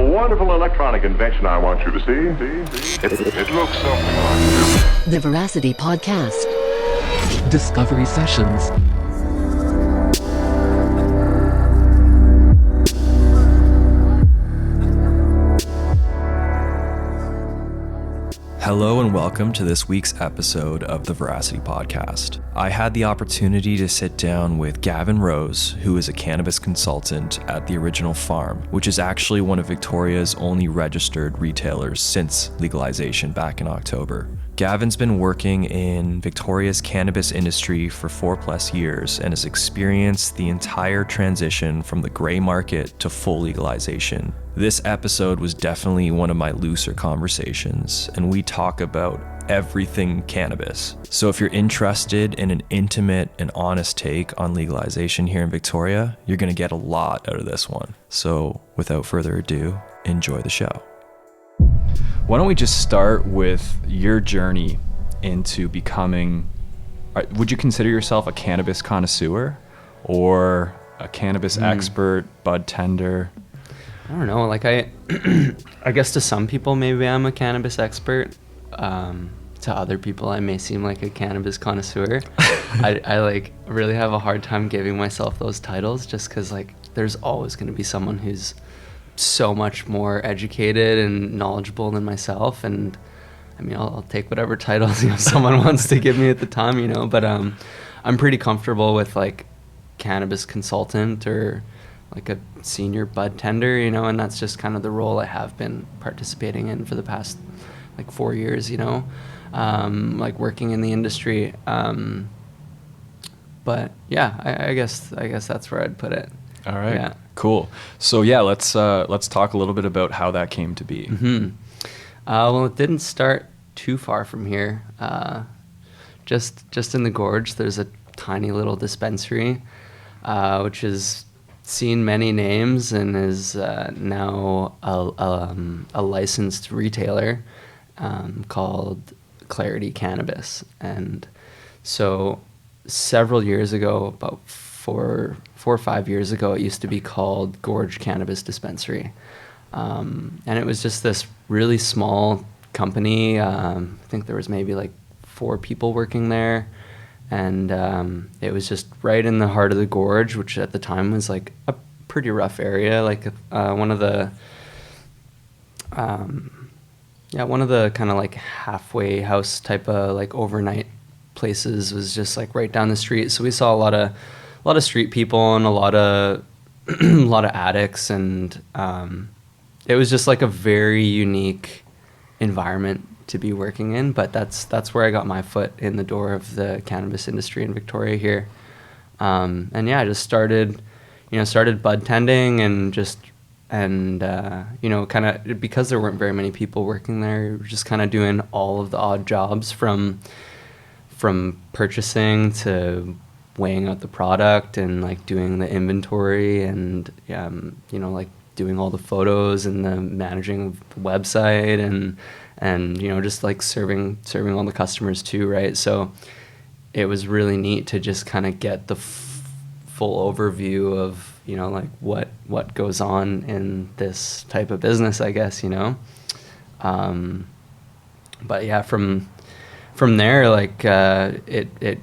a wonderful electronic invention I want you to see. It looks something like this. The Veracity Podcast. Discovery Sessions. Hello and welcome to this week's episode of the Veracity Podcast. I had the opportunity to sit down with Gavin Rose, who is a cannabis consultant at the Original Farm, which is actually one of Victoria's only registered retailers since legalization back in October. Gavin's been working in Victoria's cannabis industry for 4+ years and has experienced the entire transition from the gray market to full legalization. This episode was definitely one of my looser conversations, and we talk about everything cannabis. So if you're interested in an intimate and honest take on legalization here in Victoria, you're going to get a lot out of this one. So without further ado, enjoy the show. Why don't we just start with your journey into becoming, would you consider yourself a cannabis connoisseur or a cannabis expert, bud tender? I don't know, like I guess to some people maybe I'm a cannabis expert. To other people I may seem like a cannabis connoisseur. I like really have a hard time giving myself those titles just because like there's always going to be someone who's so much more educated and knowledgeable than myself, and I mean I'll take whatever titles someone wants to give me at the time, but I'm pretty comfortable with like cannabis consultant or like a senior bud tender, and that's just kind of the role I have been participating in for the past like 4 years, like working in the industry. But yeah, I guess that's where I'd put it. All right. Yeah. Cool. So yeah, let's talk a little bit about how that came to be. Mm-hmm. Well, it didn't start too far from here. Just in the gorge, there's a tiny little dispensary, which has seen many names and is now a licensed retailer called Clarity Cannabis. And so several years ago, about 4 or 5 years ago, it used to be called Gorge Cannabis Dispensary. And it was just this really small company. I think there was maybe like 4 people working there. And it was just right in the heart of the gorge, which at the time was like a pretty rough area. Like one of the kind of like halfway house type of like overnight places was just like right down the street. So we saw a lot of street people and a lot of addicts, and it was just like a very unique environment to be working in. But that's where I got my foot in the door of the cannabis industry in Victoria here. And yeah, I just started bud tending and kind of because there weren't very many people working there, just kind of doing all of the odd jobs from purchasing to weighing out the product and like doing the inventory and like doing all the photos and the managing the website and just like serving all the customers too, right? So it was really neat to just kind of get the full overview of like what goes on in this type of business, I guess. But yeah, from there, like it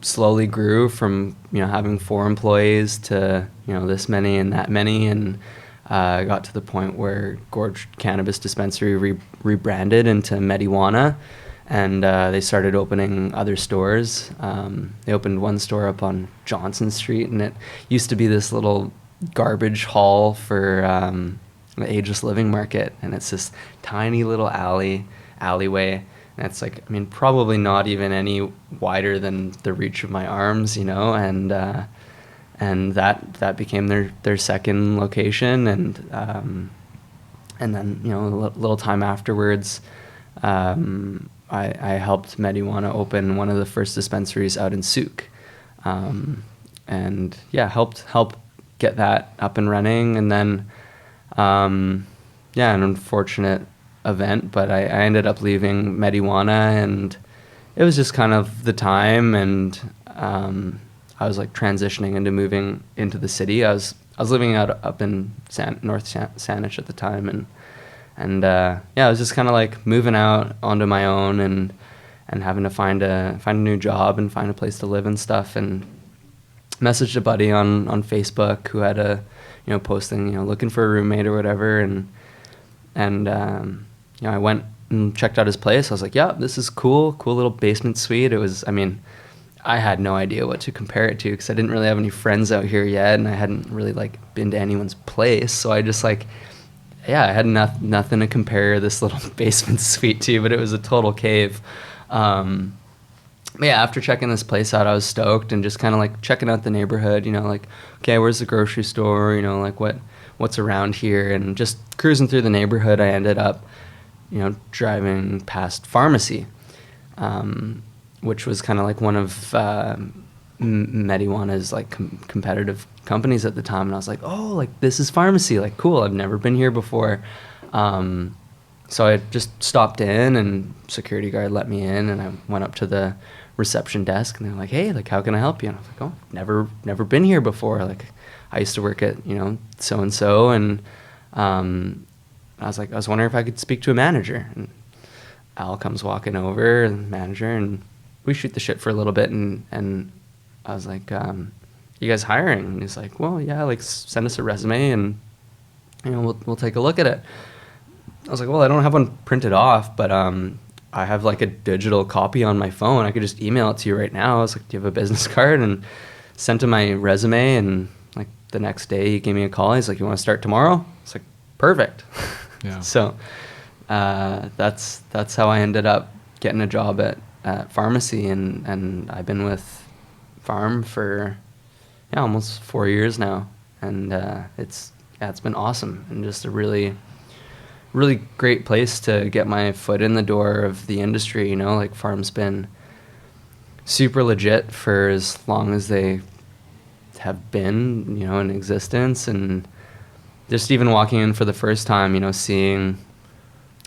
slowly grew from having 4 employees to this many and that many, and got to the point where Gorge Cannabis Dispensary rebranded into Medijuana, and they started opening other stores. They opened one store up on Johnson Street, and it used to be this little garbage haul for the Ageless Living Market, and it's this tiny little alleyway. And it's like, I mean, probably not even any wider than the reach of my arms, and that became their second location, and then a little time afterwards, I helped Medijuana open one of the first dispensaries out in Souk, and yeah, help get that up and running, and then an unfortunate event, but I ended up leaving Medijuana, and it was just kind of the time, and I was like transitioning into moving into the city. I was I was living up in North Saanich at the time, and I was just kind of like moving out onto my own and having to find a new job and find a place to live and stuff, and messaged a buddy on Facebook who had a posting, looking for a roommate or whatever, and I went and checked out his place. I was like, yeah, this is cool little basement suite. It was, I had no idea what to compare it to because I didn't really have any friends out here yet, and I hadn't really like been to anyone's place. So I just like, I had nothing to compare this little basement suite to, but it was a total cave. After checking this place out, I was stoked and just kind of like checking out the neighborhood, like, okay, where's the grocery store? Like what's around here? And just cruising through the neighborhood, I ended up, driving past Pharmacy, which was kind of like one of Medijuana's like competitive companies at the time. And I was like, oh, like this is Pharmacy, like cool. I've never been here before. So I just stopped in, and security guard let me in, and I went up to the reception desk, and they're like, hey, like how can I help you? And I was like, oh, never been here before. Like I used to work at, so-and-so, and I was wondering if I could speak to a manager. And Al comes walking over, the manager, and we shoot the shit for a little bit, and I was like, you guys hiring? And he's like, well, yeah, like send us a resume, and we'll take a look at it. I was like, well, I don't have one printed off, but I have like a digital copy on my phone. I could just email it to you right now. I was like, do you have a business card? And sent him my resume, and like the next day he gave me a call. He's like, you want to start tomorrow? It's like, perfect. Yeah. So that's how I ended up getting a job at Pharmacy, and I've been with Farm for almost 4 years now, and it's been awesome and just a really great place to get my foot in the door of the industry. Like Farm's been super legit for as long as they have been, in existence, and just even walking in for the first time, seeing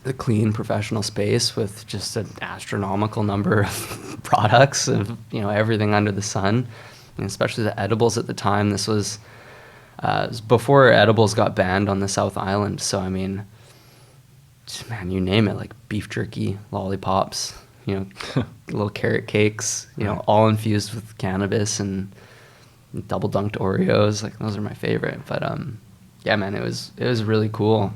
the clean professional space with just an astronomical number of products of, everything under the sun, and especially the edibles at the time. This was before edibles got banned on the South Island. So, man, you name it, like beef jerky, lollipops, little carrot cakes, all infused with cannabis, and double dunked Oreos. Like those are my favorite. But man, it was really cool.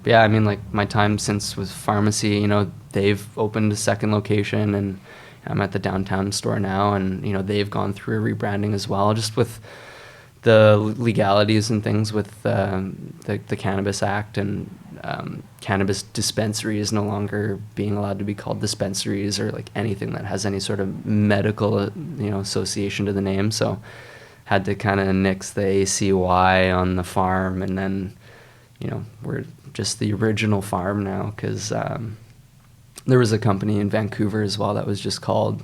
But yeah, like my time since with Pharmacy, they've opened a second location, and I'm at the downtown store now, and they've gone through a rebranding as well, just with the legalities and things with the Cannabis Act, and cannabis dispensaries no longer being allowed to be called dispensaries or like anything that has any sort of medical association to the name. So had to kind of nix the ACY on the farm, and then we're just the original Farm now, because there was a company in Vancouver as well that was just called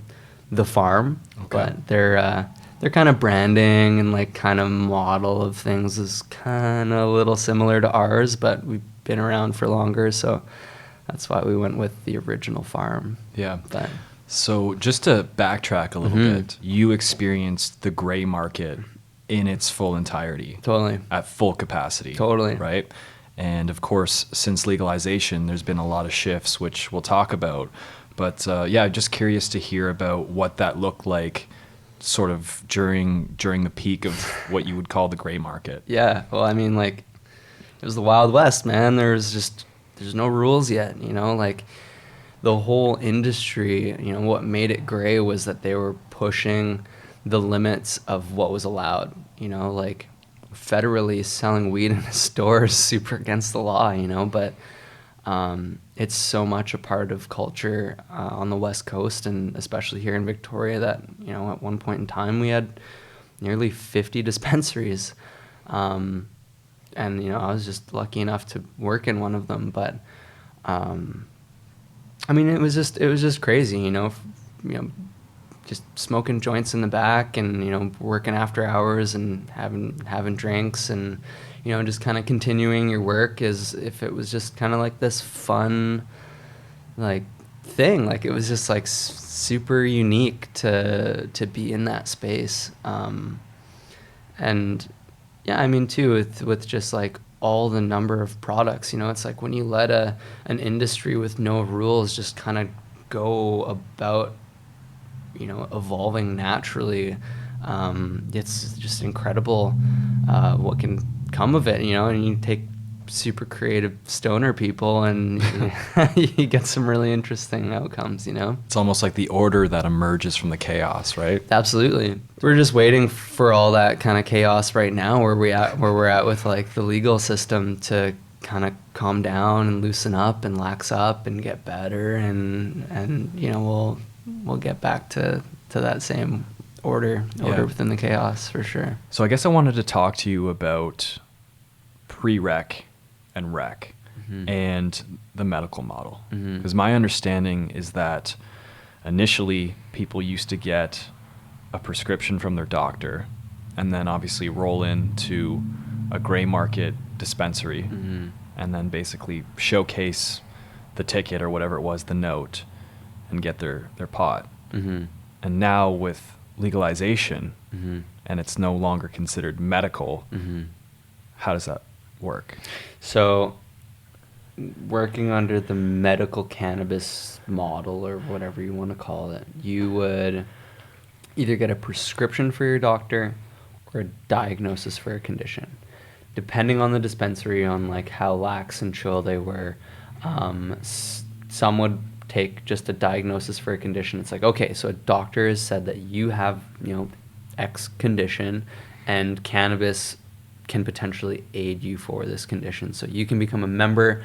The Farm. Okay. But their kind of branding and like kind of model of things is kind of a little similar to ours, but we've been around for longer, so that's why we went with the original Farm. Yeah. But so just to backtrack a little bit, you experienced the gray market in its full entirety. Totally. At full capacity. Totally. Right? And of course, since legalization, there's been a lot of shifts, which we'll talk about. But just curious to hear about what that looked like sort of during the peak of what you would call the gray market. Yeah. Well, like it was the Wild West, man. There's no rules yet, like the whole industry, what made it gray was that they were pushing the limits of what was allowed, like federally selling weed in a store is super against the law, but it's so much a part of culture on the West Coast, and especially here in Victoria, that at one point in time we had nearly 50 dispensaries, and I was just lucky enough to work in one of them. But it was just crazy, just smoking joints in the back, and working after hours and having drinks, and just kind of continuing your work as if it was just kind of like this fun like thing. Like it was just like super unique to be in that space, and Yeah, I mean, too, with just like all the number of products, it's like when you let an industry with no rules just kind of go about, evolving naturally, it's just incredible what can come of it, and you take super creative stoner people and you get some really interesting outcomes. It's almost like the order that emerges from the chaos, right? Absolutely. We're just waiting for all that kind of chaos right now where we're at with like the legal system to kind of calm down and loosen up and lax up and get better, and we'll get back to that same order within the chaos, for sure. So I guess I wanted to talk to you about pre-rec and rec and the medical model, because my understanding is that initially people used to get a prescription from their doctor and then obviously roll into a gray market dispensary and then basically showcase the ticket or whatever it was, the note, and get their pot. And now with legalization and it's no longer considered medical, how does that work? So working under the medical cannabis model, or whatever you want to call it, you would either get a prescription for your doctor or a diagnosis for a condition. Depending on the dispensary, on like how lax and chill they were, some would take just a diagnosis for a condition. It's like, okay, so a doctor has said that you have, X condition, and cannabis can potentially aid you for this condition. So you can become a member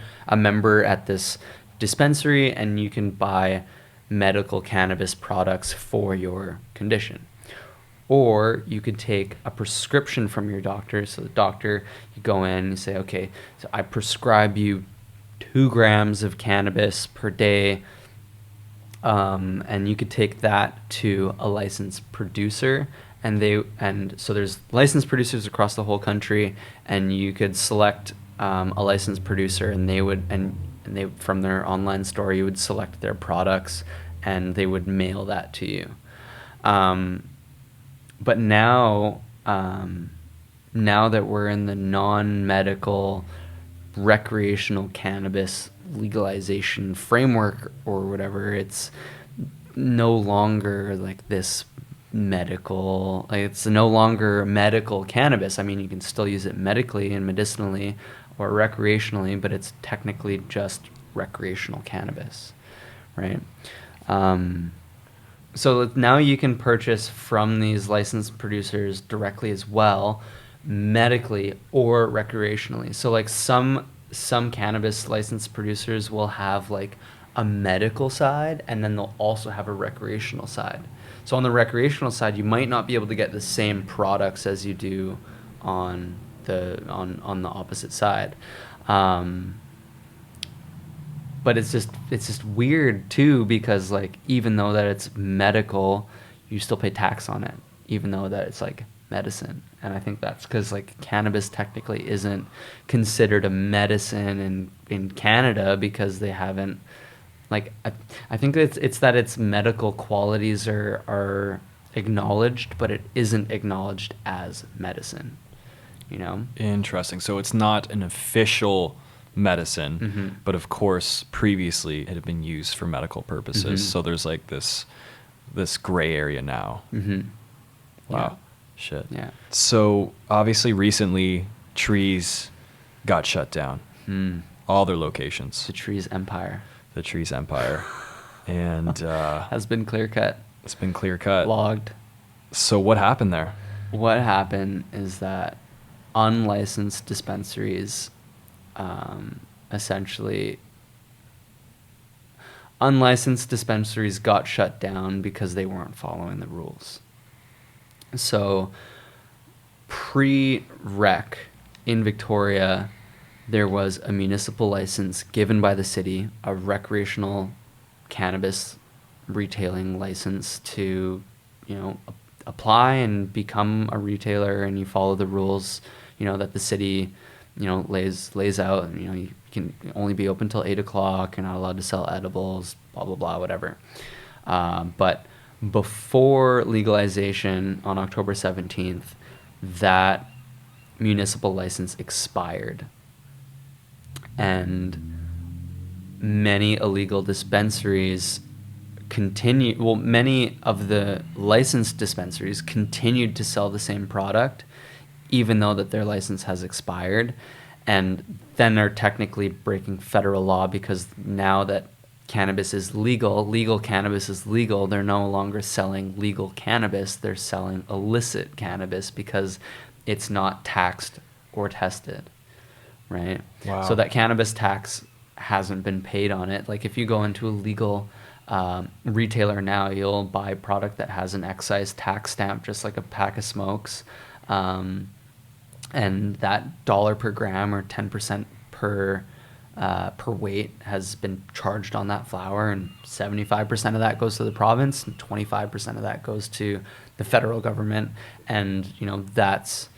at this dispensary, and you can buy medical cannabis products for your condition. Or you could take a prescription from your doctor. So the doctor, you go in and you say, okay, so I prescribe you 2 grams of cannabis per day. And you could take that to a licensed producer, and so there's licensed producers across the whole country, and you could select a licensed producer, and they from their online store, you would select their products, and they would mail that to you. But now that we're in the non-medical recreational cannabis legalization framework or whatever, it's no longer like this medical, like it's no longer medical cannabis. I mean, you can still use it medically and medicinally or recreationally, but it's technically just recreational cannabis, right? So now you can purchase from these licensed producers directly as well, medically or recreationally. So like some cannabis licensed producers will have like a medical side, and then they'll also have a recreational side. So on the recreational side, you might not be able to get the same products as you do on the opposite side. But it's just weird too, because like even though that it's medical, you still pay tax on it, even though that it's like medicine. And I think that's because like cannabis technically isn't considered a medicine in Canada, because they haven't, like, I think it's that its medical qualities are acknowledged, but it isn't acknowledged as medicine, Interesting. So it's not an official medicine, but of course previously it had been used for medical purposes. So there's like this gray area now. Wow. Yeah. Shit. Yeah. So obviously recently Trees got shut down. All their locations. The Trees Empire. The Trees Empire. And has been clear cut. It's been clear cut. Logged. So what happened there? What happened is that unlicensed dispensaries, essentially, unlicensed dispensaries got shut down because they weren't following the rules. So pre-rec in Victoria, there was a municipal license given by the city, a recreational cannabis retailing license to, apply and become a retailer, and you follow the rules, that the city, lays out. You can only be open till 8 o'clock. You're not allowed to sell edibles, blah, blah, blah, whatever. But before legalization on October 17th, that municipal license expired, and many illegal dispensaries many of the licensed dispensaries continued to sell the same product even though that their license has expired, and then they're technically breaking federal law because now that cannabis is legal cannabis is legal, they're no longer selling legal cannabis, they're selling illicit cannabis because it's not taxed or tested, right? Wow. So that cannabis tax hasn't been paid on it. Like if you go into a legal retailer now, you'll buy product that has an excise tax stamp, just like a pack of smokes, and that dollar per gram or 10% per weight has been charged on that flower, and 75% of that goes to the province and 25% of that goes to the federal government. And that's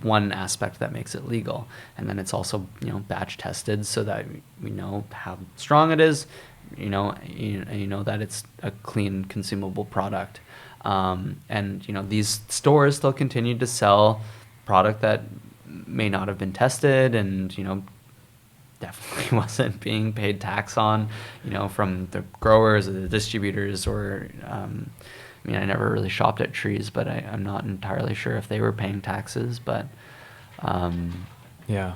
one aspect that makes it legal. And then it's also batch tested so that we know how strong it is, you know that it's a clean consumable product. And these stores still continue to sell product that may not have been tested and definitely wasn't being paid tax on, from the growers or the distributors, or I never really shopped at Trees, but I'm not entirely sure if they were paying taxes, but yeah.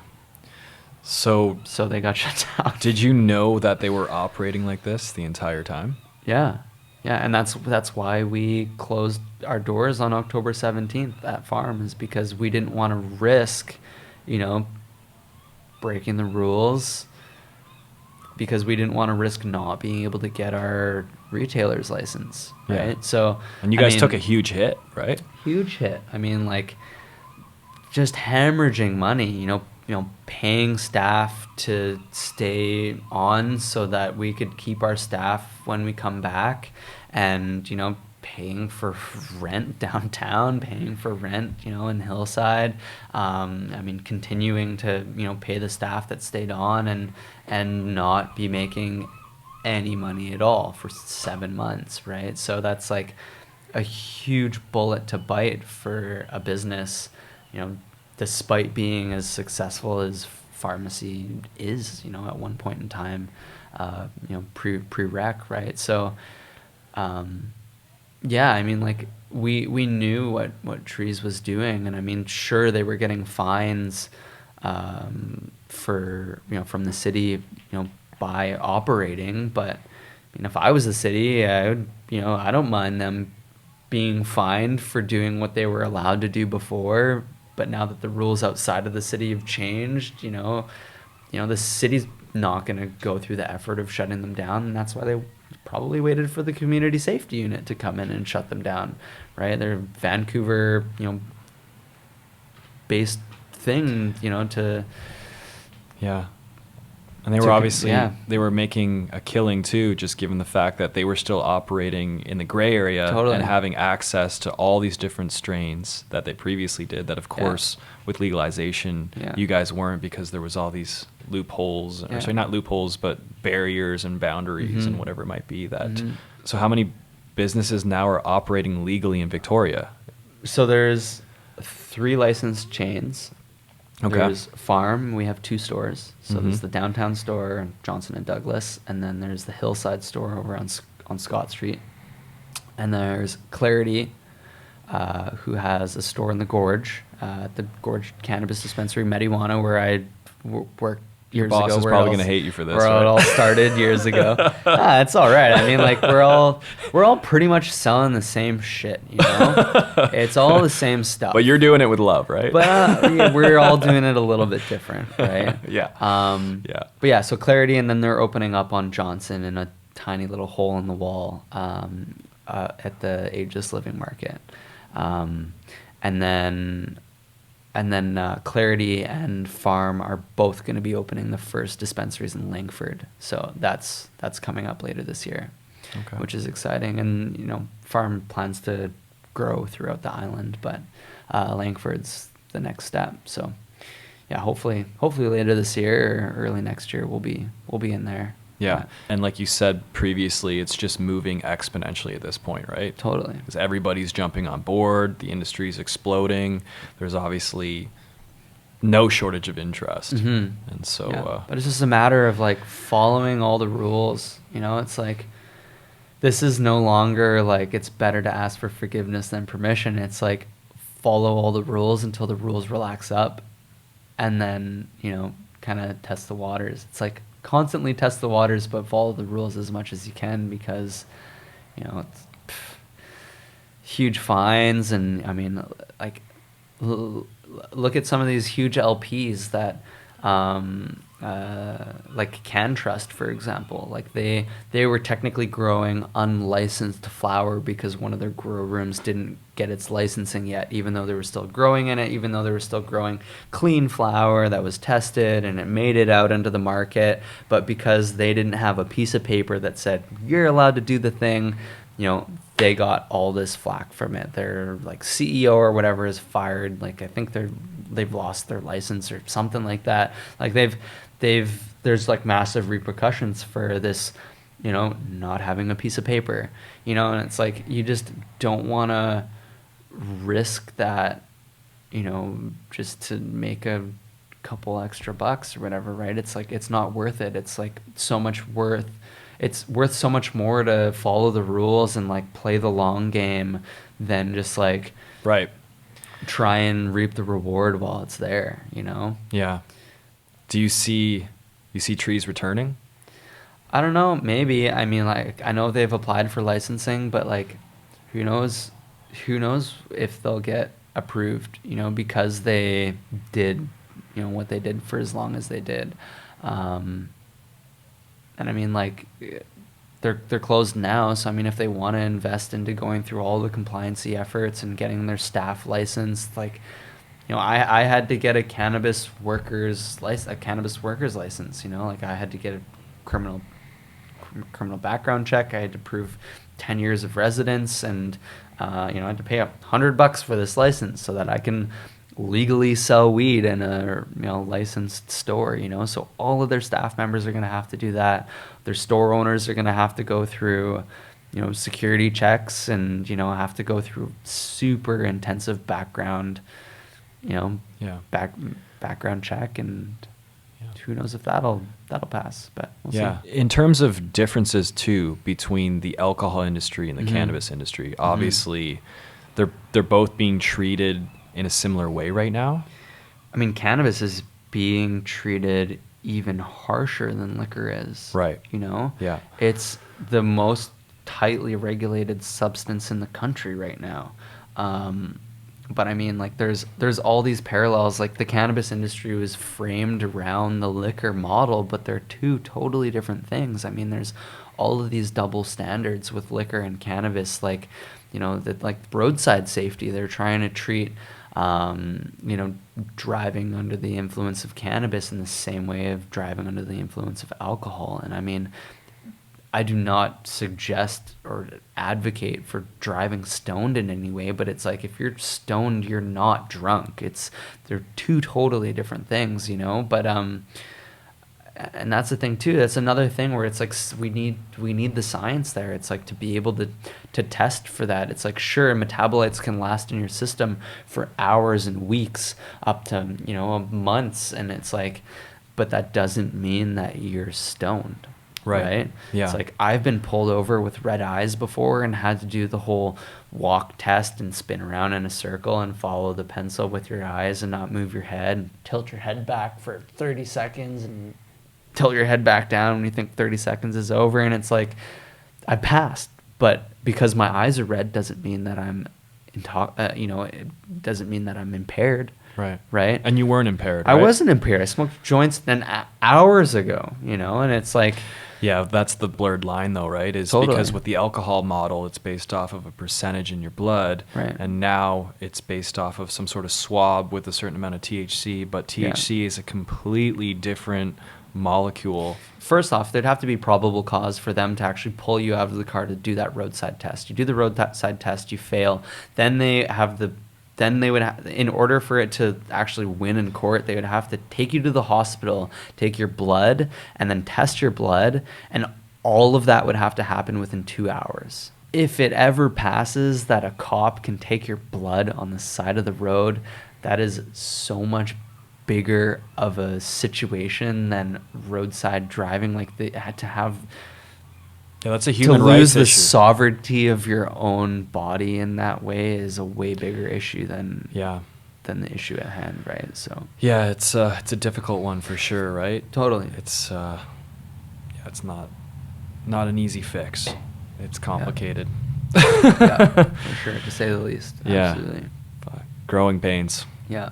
So they got shut down. Did you know that they were operating like this the entire time? Yeah, and that's why we closed our doors on October 17th at farm, is because we didn't want to risk, breaking the rules, because we didn't want to risk not being able to get our retailer's license, right? Yeah. So, and you guys took a huge hit, right? Huge hit. Just hemorrhaging money, paying staff to stay on so that we could keep our staff when we come back, and paying for rent downtown, paying for rent in Hillside, continuing to pay the staff that stayed on, and not be making any money at all for 7 months, right? So that's like a huge bullet to bite for a business, despite being as successful as pharmacy is, at one point in time, pre-rec, right? So, we knew what Trees was doing, and sure, they were getting fines for from the city, by operating, but if I was the city, I would, I don't mind them being fined for doing what they were allowed to do before. But now that the rules outside of the city have changed, the city's not going to go through the effort of shutting them down, and that's why they probably waited for the community safety unit to come in and shut them down, right? They're Vancouver, based thing, to... Yeah. And they were obviously, they were making a killing too, just given the fact that they were still operating in the gray area and having access to all these different strains that they previously did, that of course with legalization you guys weren't, because there was all these loopholes, or sorry, not loopholes, but barriers and boundaries and whatever it might be that. So how many businesses now are operating legally in Victoria? So there's 3 licensed chains. Okay. There's Farm, we have 2 stores. So there's the downtown store, Johnson and Douglas, and then there's the Hillside store over on Scott Street. And there's Clarity, who has a store in the Gorge, the Gorge Cannabis Dispensary, Medijuana, where I worked years ago. Your boss is probably going to hate you for this. Where it all started years ago. It's all right. We're all pretty much selling the same shit, It's all the same stuff. But you're doing it with love, right? But we're all doing it a little bit different, right? Yeah. But yeah, so Clarity, and then they're opening up on Johnson in a tiny little hole in the wall at the Ageless Living Market. And then Clarity and Farm are both going to be opening the first dispensaries in Langford. So that's coming up later this year, which is exciting. And, Farm plans to grow throughout the island, but Langford's the next step. So, yeah, hopefully later this year or early next year we'll be in there. Yeah. And like you said previously, it's just moving exponentially at this point, right? Totally. Because everybody's jumping on board, the industry's exploding. There's obviously no shortage of interest. And so, but it's just a matter of like following all the rules. You know, it's like, this is no longer like it's better to ask for forgiveness than permission. It's like follow all the rules until the rules relax up, and then, you know, kind of test the waters. It's like constantly test the waters, but follow the rules as much as you can, because, you know, it's huge fines. And I mean, like, look at some of these huge LPs that like CanTrust, for example. Like they were technically growing unlicensed flower because one of their grow rooms didn't get its licensing yet, even though they were still growing in it, even though they were still growing clean flower that was tested and it made it out into the market. But because they didn't have a piece of paper that said you're allowed to do the thing, you know, they got all this flack from it. Their like CEO or whatever is fired. Like I think they've lost their license or something like that. Like there's like massive repercussions for this, you know, not having a piece of paper, you know. And it's like, you just don't want to risk that, you know, just to make a couple extra bucks or whatever, right? It's like, it's not worth it. It's like it's worth so much more to follow the rules and like play the long game than just like try and reap the reward while it's there, you know? Yeah. Do you see trees returning? I don't know, maybe. I mean, like, I know they've applied for licensing, but like, who knows if they'll get approved, you know, because they did, you know, what they did for as long as they did. And I mean, like, they're closed now. So I mean, if they want to invest into going through all the compliancy efforts and getting their staff licensed, like, you know, I had to get a cannabis workers license. You know, like I had to get a criminal background check. I had to prove 10 years of residence, and you know, I had to pay $100 for this license so that I can legally sell weed in a, you know, licensed store, you know. So all of their staff members are going to have to do that. Their store owners are going to have to go through, you know, security checks, and, you know, have to go through super intensive background, you know, background check, and who knows if that'll pass, but we'll see. In terms of differences too between the alcohol industry and the cannabis industry, obviously they're both being treated in a similar way right now. I mean, cannabis is being treated even harsher than liquor is. Right. You know? Yeah. It's the most tightly regulated substance in the country right now. But I mean, like, there's all these parallels. Like, the cannabis industry was framed around the liquor model, but they're two totally different things. I mean, there's all of these double standards with liquor and cannabis. Like, you know, that, like, roadside safety, they're trying to treat you know, driving under the influence of cannabis in the same way of driving under the influence of alcohol. And I mean, I do not suggest or advocate for driving stoned in any way, but it's like, if you're stoned, you're not drunk. They're two totally different things, you know. But and that's the thing too. That's another thing where it's like, we need the science there. It's like, to be able to test for that. It's like, sure, metabolites can last in your system for hours and weeks, up to, you know, months, and it's like, but that doesn't mean that you're stoned. Right? Yeah. It's like, I've been pulled over with red eyes before and had to do the whole walk test and spin around in a circle and follow the pencil with your eyes and not move your head, and tilt your head back for 30 seconds and tilt your head back down when you think 30 seconds is over. And it's like, I passed, but because my eyes are red doesn't mean that I'm you know, it doesn't mean that I'm impaired. Right. And you weren't impaired, right? I wasn't impaired. I smoked joints hours ago, you know, and it's like, yeah, that's the blurred line though, right? Is totally. Because with the alcohol model, it's based off of a percentage in your blood, right? And now it's based off of some sort of swab with a certain amount of THC, but THC is a completely different molecule. First off, there'd have to be probable cause for them to actually pull you out of the car to do that roadside test. You do the roadside test, you fail. Then they have the then they would in order for it to actually win in court, they would have to take you to the hospital, take your blood, and then test your blood, and all of that would have to happen within 2 hours. If it ever passes that a cop can take your blood on the side of the road, that is so much bigger of a situation than roadside driving. Like, they had to have that's a human to rights lose the issue. sovereignty of your own body in that way is a way bigger issue than the issue at hand, right? So Yeah, it's a difficult one for sure, right? totally. It's it's not an easy fix. It's complicated. Yeah, for sure, to say the least. Yeah. Absolutely. Growing pains. Yeah.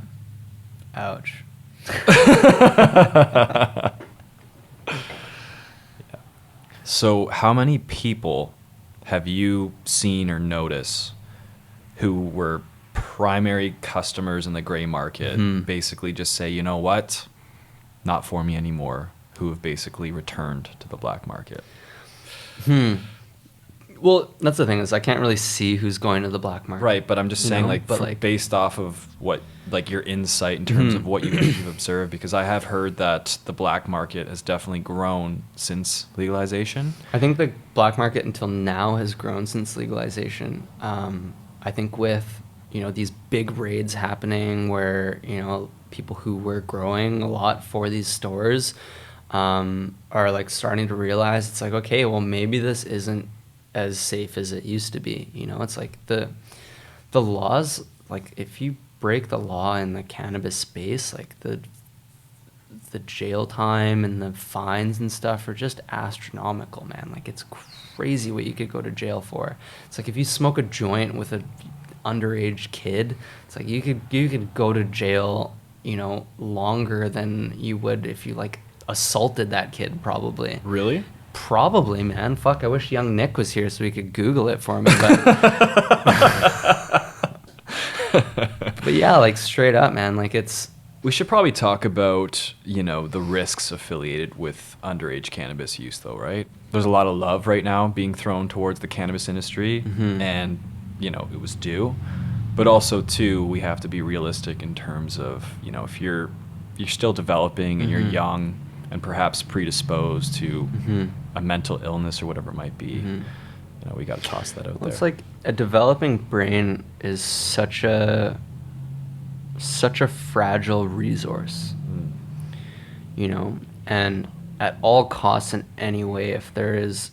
Ouch. So how many people have you seen or noticed who were primary customers in the gray market basically just say, you know what, not for me anymore, who have basically returned to the black market? Well, that's the thing, is I can't really see who's going to the black market. Right, but I'm just saying, but based off of what, like, your insight in terms of what you've observed, because I have heard that the black market has definitely grown since legalization. I think the black market until now has grown since legalization. I think with, these big raids happening where, people who were growing a lot for these stores are like starting to realize it's like, okay, well, maybe this isn't as safe as it used to be. It's like the laws, like if you break the law in the cannabis space, like the jail time and the fines and stuff are just astronomical, man. Like, it's crazy what you could go to jail for. It's like if you smoke a joint with a underage kid, it's like you could go to jail, longer than you would if you like assaulted that kid, probably. Really? Probably, man. Fuck, I wish young Nick was here so he could Google it for me. But, but yeah, like, straight up, man. Like, it's... We should probably talk about, the risks affiliated with underage cannabis use, though, right? There's a lot of love right now being thrown towards the cannabis industry, and, it was due. But also, too, we have to be realistic in terms of, if you're still developing and you're young and perhaps predisposed to a mental illness or whatever it might be, we got to toss that out there. It's like a developing brain is such a fragile resource, and at all costs in any way, if there is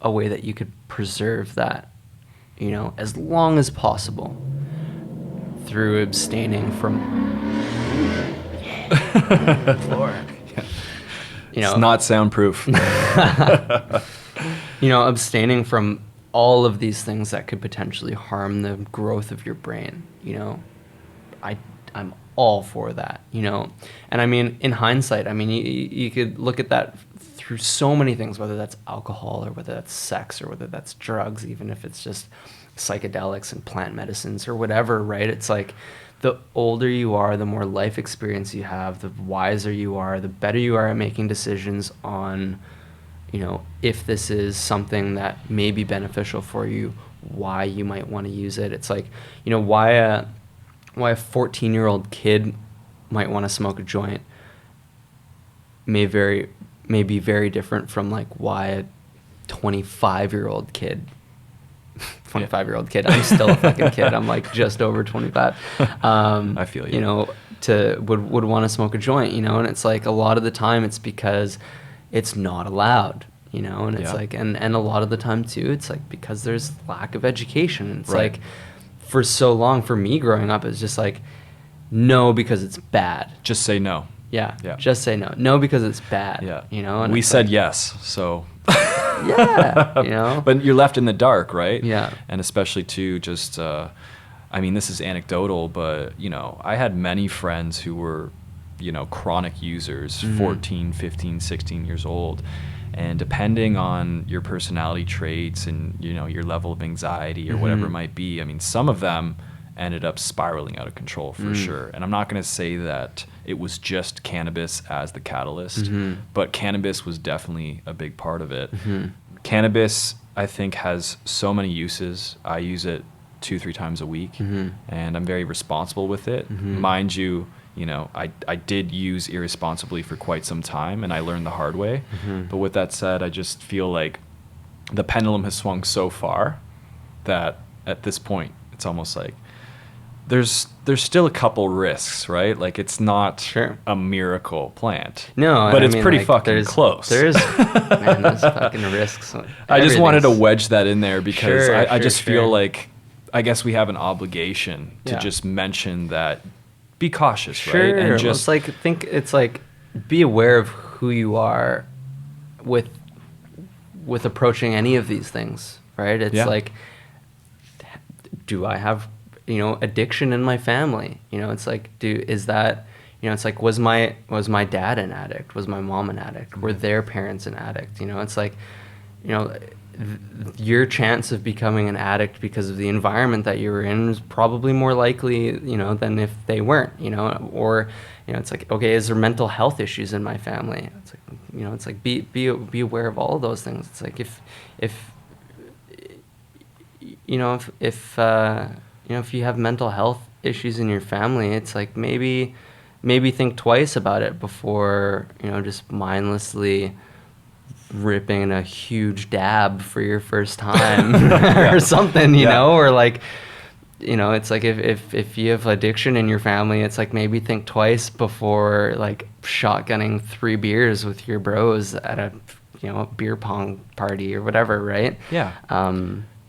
a way that you could preserve that, as long as possible through abstaining from floor. It's not soundproof. Abstaining from all of these things that could potentially harm the growth of your brain, I'm all for that, And I mean, in hindsight, you could look at that through so many things, whether that's alcohol or whether that's sex or whether that's drugs, even if it's just psychedelics and plant medicines or whatever, right? It's like, the older you are, the more life experience you have, the wiser you are, the better you are at making decisions on, if this is something that may be beneficial for you, why you might want to use it. It's like, why a 14-year-old kid might want to smoke a joint may be very different from like why a 25-year-old kid. 25-year-old kid. I'm still a fucking kid. I'm like just over 25. I feel you. Would want to smoke a joint, and it's like a lot of the time it's because it's not allowed, and it's like, and a lot of the time too, it's like because there's lack of education. It's like, for so long, for me growing up, it's just like, no, because it's bad. Just say no. Yeah. Just say no. No, because it's bad. Yeah. And we said like, yes, so... Yeah, But you're left in the dark, right? Yeah. And especially too, just, this is anecdotal, but, I had many friends who were, chronic users, 14, 15, 16 years old. And depending on your personality traits and, your level of anxiety or whatever it might be, some of them ended up spiraling out of control for sure. And I'm not going to say that it was just cannabis as the catalyst, but cannabis was definitely a big part of it. Cannabis, I think, has so many uses. I use it 2-3 times a week, Mm-hmm. and I'm very responsible with it. Mind you, I did use irresponsibly for quite some time, and I learned the hard way. But with that said, I just feel like the pendulum has swung so far that at this point, it's almost like there's still a couple risks, right? Like, it's not Sure. a miracle plant. No, but I it's mean, pretty like, fucking close. There's man, there's fucking risks. I just wanted to Everything's- wedge that in there because Sure, I just feel sure. like, I guess we have an obligation to Yeah. just mention that, be cautious, Sure. right? And Well, just it's like be aware of who you are with approaching any of these things, right? It's Yeah. like, do I have addiction in my family? It's like, is that it's like, was my dad an addict? Was my mom an addict? Were their parents an addict? It's like, your chance of becoming an addict because of the environment that you were in is probably more likely, than if they weren't, or, it's like, okay, is there mental health issues in my family? It's like, it's like, be aware of all of those things. It's like, if you have mental health issues in your family, it's like, maybe think twice about it before, just mindlessly ripping a huge dab for your first time or something, you know, or like, it's like, if you have addiction in your family, it's like, maybe think twice before like shotgunning 3 beers with your bros at a beer pong party or whatever, right? Yeah.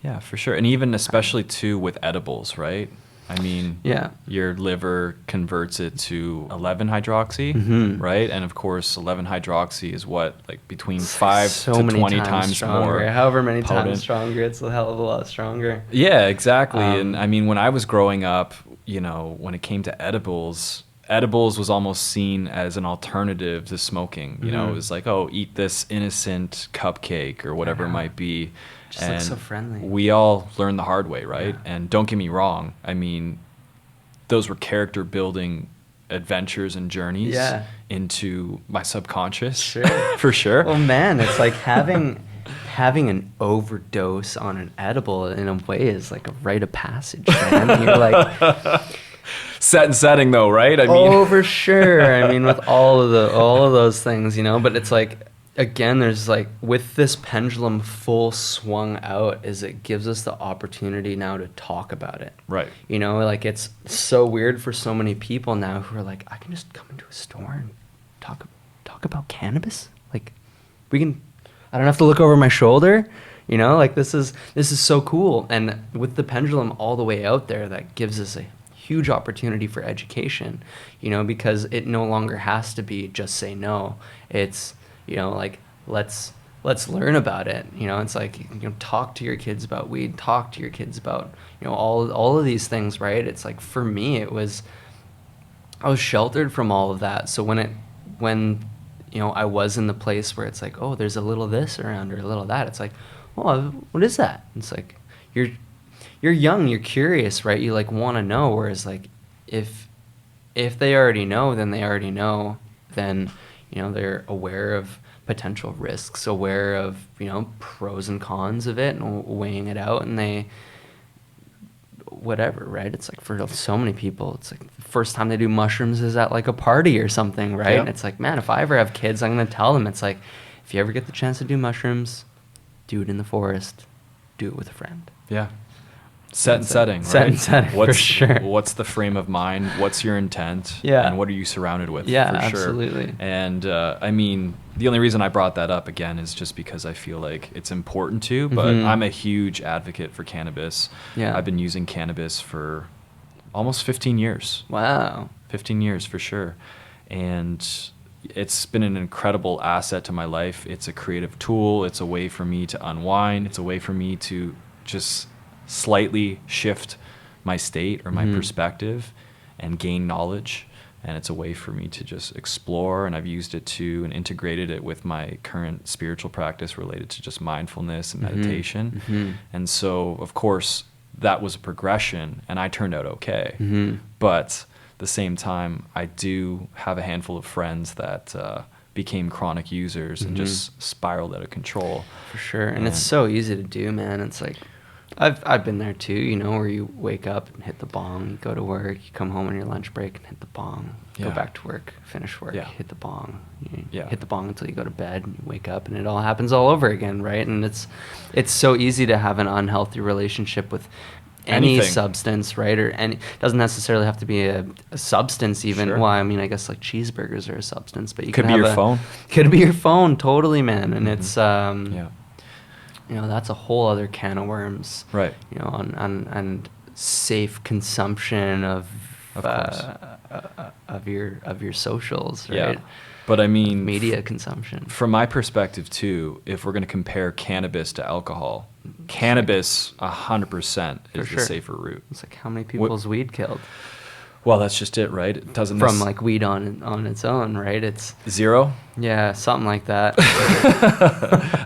Yeah, for sure. And even especially too with edibles, right? I mean, Yeah. your liver converts it to 11-hydroxy, right? And of course, 11-hydroxy is what, like between 5 so to many 20 times stronger. more. However many potent. times stronger, it's a hell of a lot stronger. Yeah, exactly. And I mean, when I was growing up, when it came to edibles was almost seen as an alternative to smoking. It was like, oh, eat this innocent cupcake or whatever it might be. Just looks so friendly. We all learned the hard way, right? Yeah. And don't get me wrong. I mean, those were character building adventures and journeys into my subconscious. Sure. For sure. Well, man, it's like having an overdose on an edible in a way is like a rite of passage, man. You're like, Set and setting though, right? I mean, oh, for sure. I mean, with all of those things, but it's like, again, there's like, with this pendulum full swung out, is it gives us the opportunity now to talk about it. right. Like, it's so weird for so many people now who are like, I can just come into a store and talk about cannabis. Like, I don't have to look over my shoulder. Like, this is so cool. And with the pendulum all the way out there, that gives us a huge opportunity for education, because it no longer has to be just say no. It's, like, let's learn about it. It's like, talk to your kids about weed, talk to your kids about, all of these things, right? It's like, for me, I was sheltered from all of that. So when I was in the place where it's like, oh, there's a little this around or a little that, it's like, oh, what is that? It's like, you're young, you're curious, right? You like want to know. Whereas like, if they already know, then they already know. Then they're aware of potential risks, aware of pros and cons of it, and weighing it out, and they whatever, right? It's like, for so many people, it's like the first time they do mushrooms is at like a party or something, right? Yeah. And it's like, man, if I ever have kids, I'm gonna tell them, it's like, if you ever get the chance to do mushrooms, do it in the forest, do it with a friend. Yeah. Set and setting, right? Set and setting, for sure. What's the frame of mind? What's your intent? Yeah. And what are you surrounded with? Yeah, for sure. absolutely. And I mean, the only reason I brought that up again is just because I feel like it's important to, but I'm a huge advocate for cannabis. Yeah. I've been using cannabis for almost 15 years. Wow. 15 years for sure. And it's been an incredible asset to my life. It's a creative tool. It's a way for me to unwind. It's a way for me to just slightly shift my state or my perspective and gain knowledge. And it's a way for me to just explore. And I've used it to and integrated it with my current spiritual practice related to just mindfulness and meditation. And so, of course, that was a progression and I turned out okay. But at the same time, I do have a handful of friends that became chronic users and just spiraled out of control. For sure. And it's so easy to do, man. It's like, I've been there too, you know, where you wake up and hit the bong, you go to work, you come home on your lunch break and hit the bong, go Yeah. back to work, finish work, Yeah. hit the bong, you Yeah. hit the bong until you go to bed and you wake up, and it all happens all over again, right? And it's so easy to have an unhealthy relationship with any Anything. substance, right? Or any, doesn't necessarily have to be a substance even. Sure. Well, I mean, I guess like cheeseburgers are a substance, but you Could can be have your phone. Could be your phone, totally, man. And it's Yeah. you know, that's a whole other can of worms. Right. You know, on safe consumption of course. of your socials, right? Yeah. But I mean, Media consumption. from my perspective too, if we're going to compare cannabis to alcohol, cannabis 100% is the sure. safer route. It's like how many people's weed killed Well, that's just it, right? It doesn't from like weed on its own, right? It's zero. yeah, something like that.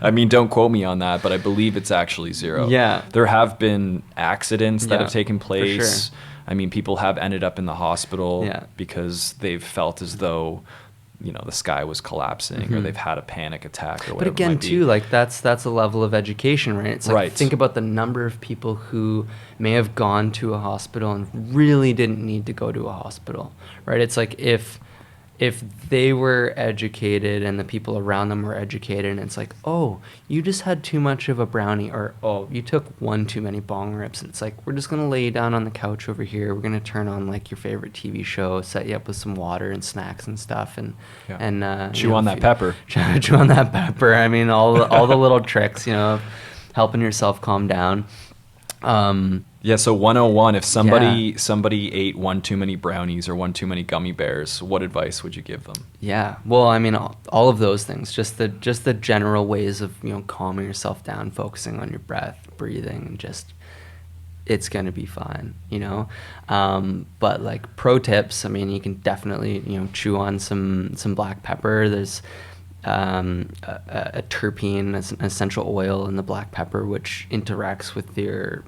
I mean, don't quote me on that, but I believe it's actually zero. Yeah. There have been accidents that Yeah, have taken for place. sure. I mean, people have ended up in the hospital Yeah. because they've felt as though, you know, the sky was collapsing or they've had a panic attack or whatever. But again, it might be. too, like that's a level of education, right? It's like Right. think about the number of people who may have gone to a hospital and really didn't need to go to a hospital, right? It's like if they were educated and the people around them were educated, and it's like, oh, you just had too much of a brownie, or oh, you took one too many bong rips, and it's like, we're just gonna lay you down on the couch over here. We're gonna turn on like your favorite TV show, set you up with some water and snacks and stuff, and Yeah. Chew you know, on that pepper. chew on that pepper. I mean, all the little tricks, you know, of helping yourself calm down. Yeah, so 101, if somebody ate one too many brownies or one too many gummy bears, what advice would you give them? Yeah, well, I mean, all of those things, just the general ways of, you know, calming yourself down, focusing on your breath, breathing, and just, it's gonna be fine, you know. But like pro tips, I mean, you can definitely, you know, chew on some black pepper. There's a terpene, an essential oil in the black pepper, which interacts with your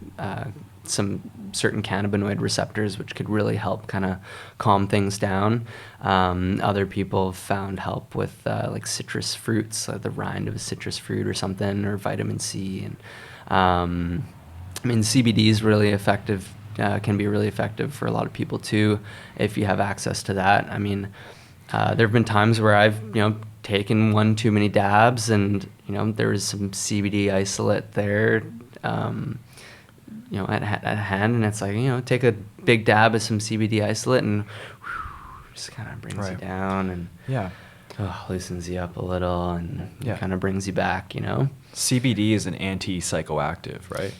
some certain cannabinoid receptors, which could really help kind of calm things down. Other people have found help with like citrus fruits, the rind of a citrus fruit or something, or vitamin C. And I mean, CBD is really effective, can be really effective for a lot of people too, if you have access to that. I mean, there have been times where I've, you know, taken one too many dabs, and, you know, there was some CBD isolate there, you know, at hand, and it's like, you know, take a big dab of some CBD isolate and just kind of brings you down and Yeah. loosens you up a little and Yeah. kind of brings you back, you know. CBD is an anti-psychoactive, right?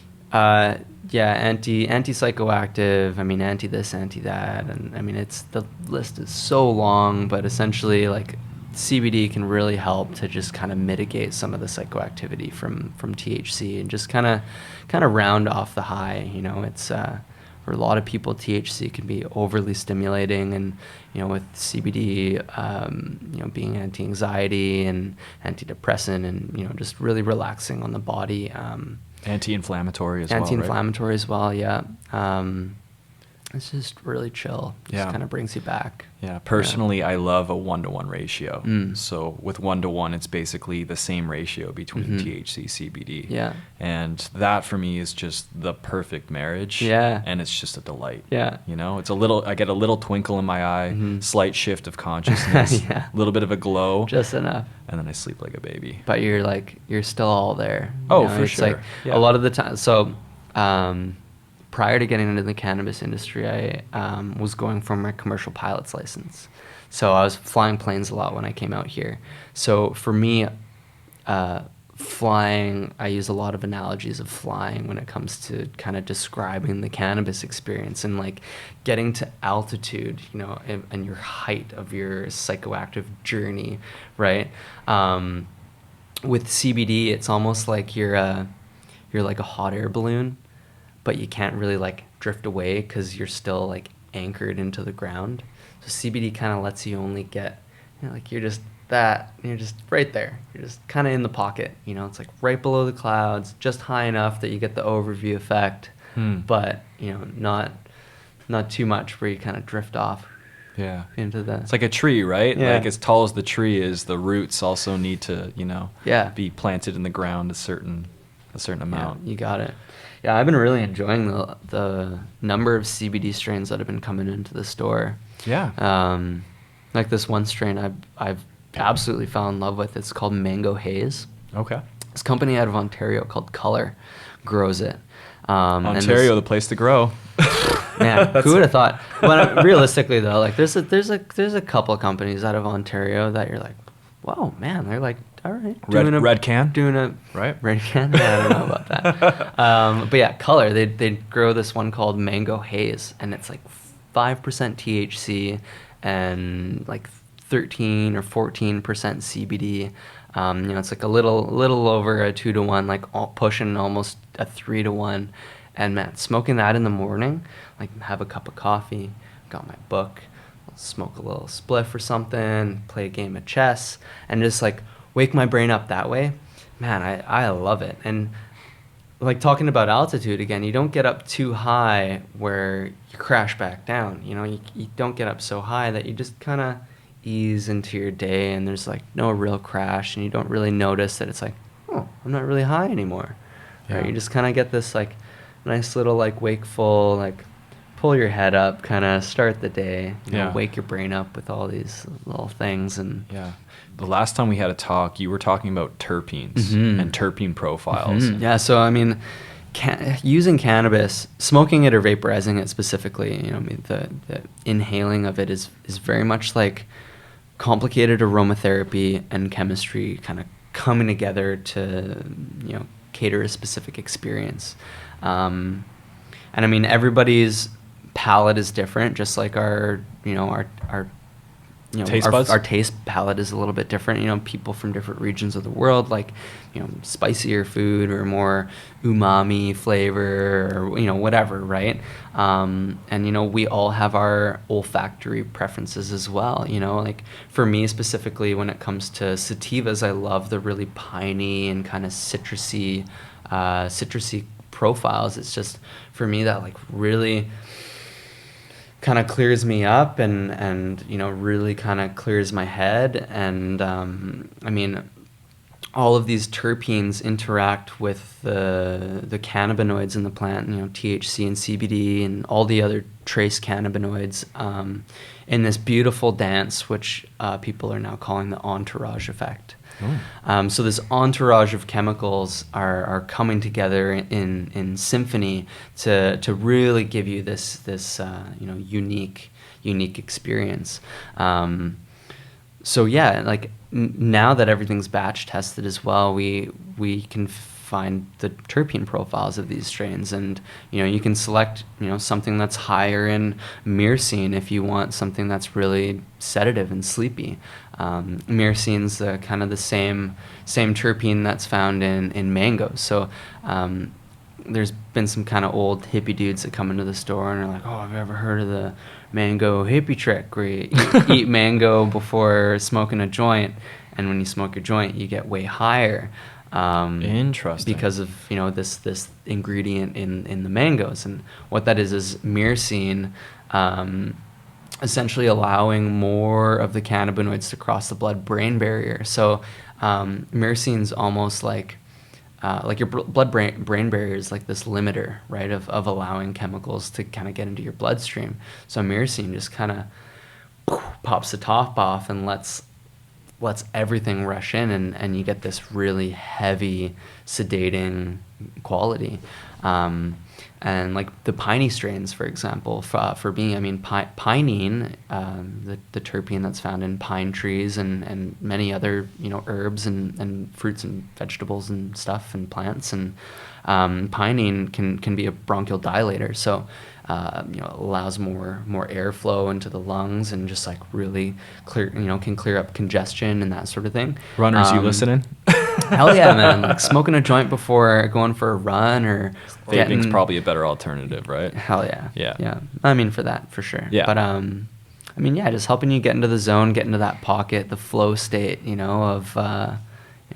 Yeah, anti-psychoactive, I mean, anti this, anti that, and I mean, the list is so long, but essentially, like, CBD can really help to just kind of mitigate some of the psychoactivity from THC and just kind of round off the high. You know, it's for a lot of people, THC can be overly stimulating, and, you know, with CBD, you know, being anti-anxiety and antidepressant, and, you know, just really relaxing on the body. Anti-inflammatory as well, Anti-inflammatory as well, yeah. It's just really chill. Just Yeah. kind of brings you back. Yeah, personally, I love a 1-to-1 ratio. Mm. So with 1-to-1, it's basically the same ratio between THC, CBD. Yeah. And that for me is just the perfect marriage. Yeah. And it's just a delight. Yeah. You know, I get a little twinkle in my eye, slight shift of consciousness, Yeah. a little bit of a glow, Just enough. and then I sleep like a baby. But you're still all there. You Oh, know, for it's sure. Like Yeah. a lot of the time. So, prior to getting into the cannabis industry, I was going for my commercial pilot's license. So I was flying planes a lot when I came out here. So for me, flying, I use a lot of analogies of flying when it comes to kind of describing the cannabis experience, and like getting to altitude, you know, and your height of your psychoactive journey, right? With CBD, it's almost like you're like a hot air balloon, but you can't really like drift away because you're still like anchored into the ground. So CBD kind of lets you only get, you know, like you're just right there. You're just kind of in the pocket, you know. It's like right below the clouds, just high enough that you get the overview effect, but, you know, not too much where you kind of drift off Yeah. into the... It's like a tree, right? Yeah. Like as tall as the tree is, the roots also need to, you know, Yeah. be planted in the ground a certain amount. Yeah, you got it. Yeah, I've been really enjoying the number of CBD strains that have been coming into the store. Yeah. Like this one strain I've absolutely fell in love with. It's called Mango Haze. Okay. This company out of Ontario called Color grows it. Ontario, the place to grow. Man, who would have thought? But realistically, though, like there's a couple of companies out of Ontario that you're like, whoa, man, they're like, all right, Red can? doing a Right? Red can. Yeah, I don't know about that. But yeah, Color, they grow this one called Mango Haze, and it's like 5% THC and like 13 or 14% CBD. It's like a little over a 2-to-1, like pushing almost a 3-to-1. And man, smoking that in the morning, like have a cup of coffee, got my book, smoke a little spliff or something, play a game of chess, and just like wake my brain up that way. Man, I love it. And like talking about altitude again, you don't get up too high where you crash back down. You don't get up so high that you just kind of ease into your day, and there's like no real crash, and you don't really notice that it's like, oh, I'm not really high anymore. Yeah. Right? You just kind of get this like nice little like wakeful, like pull your head up, kind of start the day, wake your brain up with all these little things. And yeah, the last time we had a talk, you were talking about terpenes and terpene profiles. Yeah, so I mean, using cannabis, smoking it or vaporizing it specifically, the inhaling of it is very much like complicated aromatherapy and chemistry kind of coming together to cater a specific experience. And I mean, everybody's palate is different, just like our taste buds? Our taste palette is a little bit different. People from different regions of the world like, spicier food or more umami flavor or, whatever, right? And, we all have our olfactory preferences as well. Like for me specifically, when it comes to sativas, I love the really piney and kind of citrusy profiles. It's just, for me, that like really kind of clears me up and really kind of clears my head. And I mean, all of these terpenes interact with the cannabinoids in the plant, THC and CBD and all the other trace cannabinoids in this beautiful dance, which people are now calling the entourage effect. So this entourage of chemicals are coming together in symphony to really give you this unique experience. So yeah, like now that everything's batch tested as well, we can find the terpene profiles of these strains, and you can select something that's higher in myrcene if you want something that's really sedative and sleepy. Myrcene's kind of the same terpene that's found in mangoes. So there's been some kind of old hippie dudes that come into the store and are like, oh, have you ever heard of the mango hippie trick where you eat mango before smoking a joint, and when you smoke your joint you get way higher. Interesting. Because of this ingredient in the mangoes, and what that is myrcene, essentially allowing more of the cannabinoids to cross the blood-brain barrier. So myrcene's almost like your blood-brain barrier is like this limiter, right, of allowing chemicals to kind of get into your bloodstream. So myrcene just kind of pops the top off and lets everything rush in, and you get this really heavy sedating quality. And like the piney strains, for example, for me, I mean, pinene, the terpene that's found in pine trees and many other herbs and fruits and vegetables and stuff and plants, and pinene can be a bronchial dilator. So allows more airflow into the lungs and just like really clear, can clear up congestion and that sort of thing. Runners, you listening? Hell yeah, man! Like smoking a joint before going for a run or vaping's probably a better alternative, right? Hell yeah. Yeah. I mean, for that, for sure. Yeah. But I mean, yeah, just helping you get into the zone, get into that pocket, the flow state, of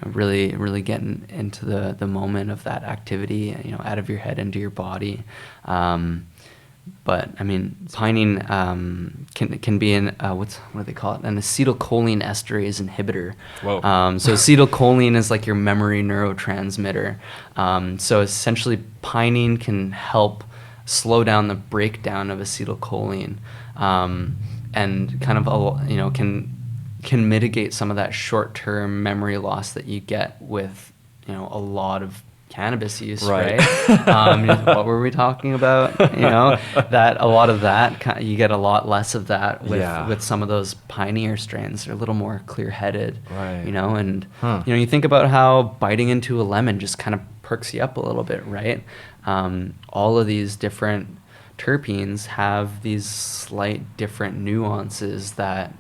really getting into the moment of that activity, out of your head into your body. But I mean, pining can be what do they call it? An acetylcholine esterase inhibitor. Whoa. So acetylcholine is like your memory neurotransmitter. So essentially, pining can help slow down the breakdown of acetylcholine, and kind of can mitigate some of that short-term memory loss that you get with a lot of cannabis use, right? What were we talking about? That a lot of that, you get a lot less of that with some of those pioneer strains. They're a little more clear-headed, right? And you think about how biting into a lemon just kind of perks you up a little bit, right? All of these different terpenes have these slight different nuances that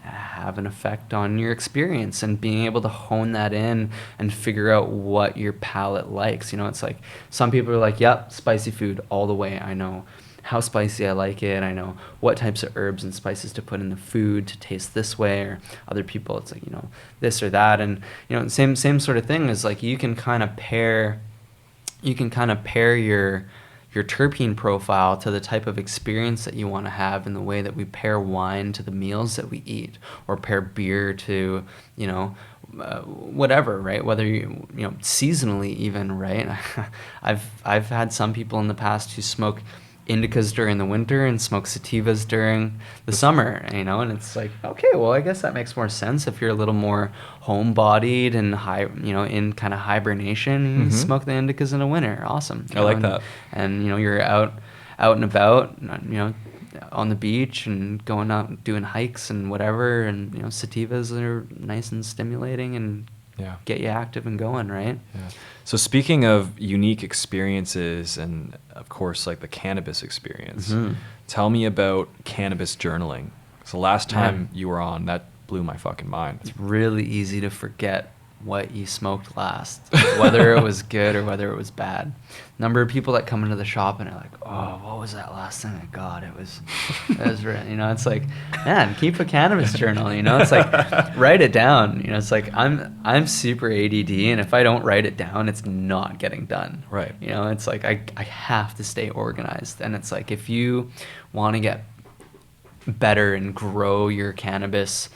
have an effect on your experience, and being able to hone that in and figure out what your palate likes. It's like some people are like, yep, spicy food all the way. I know how spicy I like it. I know what types of herbs and spices to put in the food to taste this way. Or other people, it's like, this or that. And same sort of thing is like you can kind of pair your terpene profile to the type of experience that you want to have, in the way that we pair wine to the meals that we eat, or pair beer to, whatever, right? Whether seasonally even, right? I've had some people in the past who smoke indicas during the winter and smoke sativas during the summer, and it's like, okay, well, I guess that makes more sense. If you're a little more homebodied and in kind of hibernation, you smoke the indicas in the winter. Awesome. I like that. And you're out and about, on the beach and going out doing hikes and whatever, and sativas are nice and stimulating and get you active and going, right? Yeah. So speaking of unique experiences, and of course, like the cannabis experience, tell me about Cannabis Journaling. So last time you were on, that blew my fucking mind. It's really easy to forget what you smoked last, whether it was good or whether it was bad. Number of people that come into the shop and are like, oh, what was that last thing I got? It was it's like, man, keep a cannabis journal, it's like, write it down. It's like, I'm super ADD, and if I don't write it down, it's not getting done. Right. It's like, I have to stay organized. And it's like, if you want to get better and grow your cannabis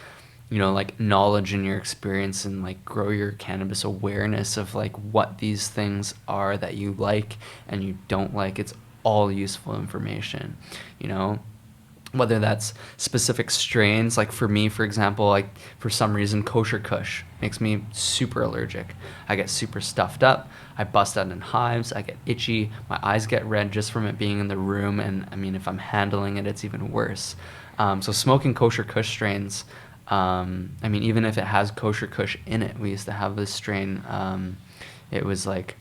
like knowledge and your experience, and like grow your cannabis awareness of like what these things are that you like and you don't like, it's all useful information, whether that's specific strains. Like for me, for example, like for some reason, kosher kush makes me super allergic. I get super stuffed up. I bust out in hives. I get itchy. My eyes get red just from it being in the room. And I mean, if I'm handling it, it's even worse. So smoking kosher kush strains, even if it has kosher kush in it, we used to have this strain. It was like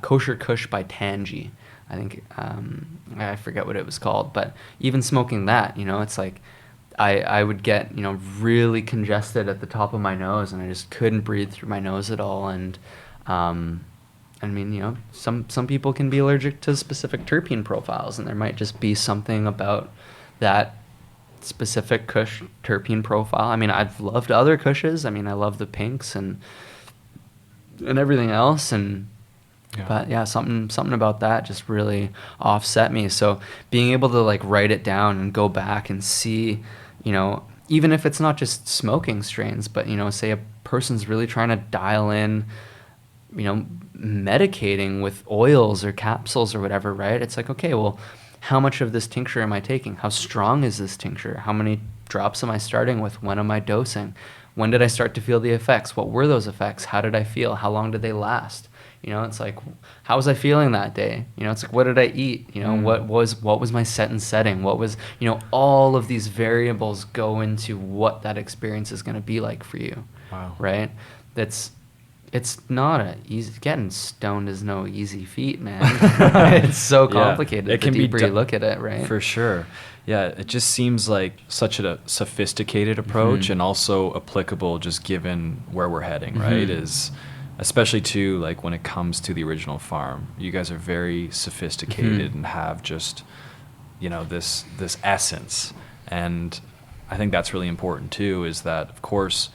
kosher kush by Tangy. I think I forget what it was called, but even smoking that, it's like I would get really congested at the top of my nose, and I just couldn't breathe through my nose at all. And some people can be allergic to specific terpene profiles, and there might just be something about that specific kush terpene profile. I mean, I've loved other kushes. I mean, I love the pinks and everything else, but yeah, something about that just really offset me. So being able to like write it down and go back and see, even if it's not just smoking strains, but say a person's really trying to dial in, medicating with oils or capsules or whatever, right? It's like, okay, well, how much of this tincture am I taking? How strong is this tincture? How many drops am I starting with? When am I dosing? When did I start to feel the effects? What were those effects? How did I feel? How long did they last? It's like, how was I feeling that day? It's like, what did I eat? What was my set and setting? What was, all of these variables go into what that experience is going to be like for you. Wow. Right? It's not getting stoned is no easy feat, man. It's so complicated. It can the deeper be you look at it, right? For sure. Yeah, it just seems like such a sophisticated approach, and also applicable just given where we're heading, right? Is especially to like when it comes to the original farm. You guys are very sophisticated and have just, this essence. And I think that's really important too, is that of course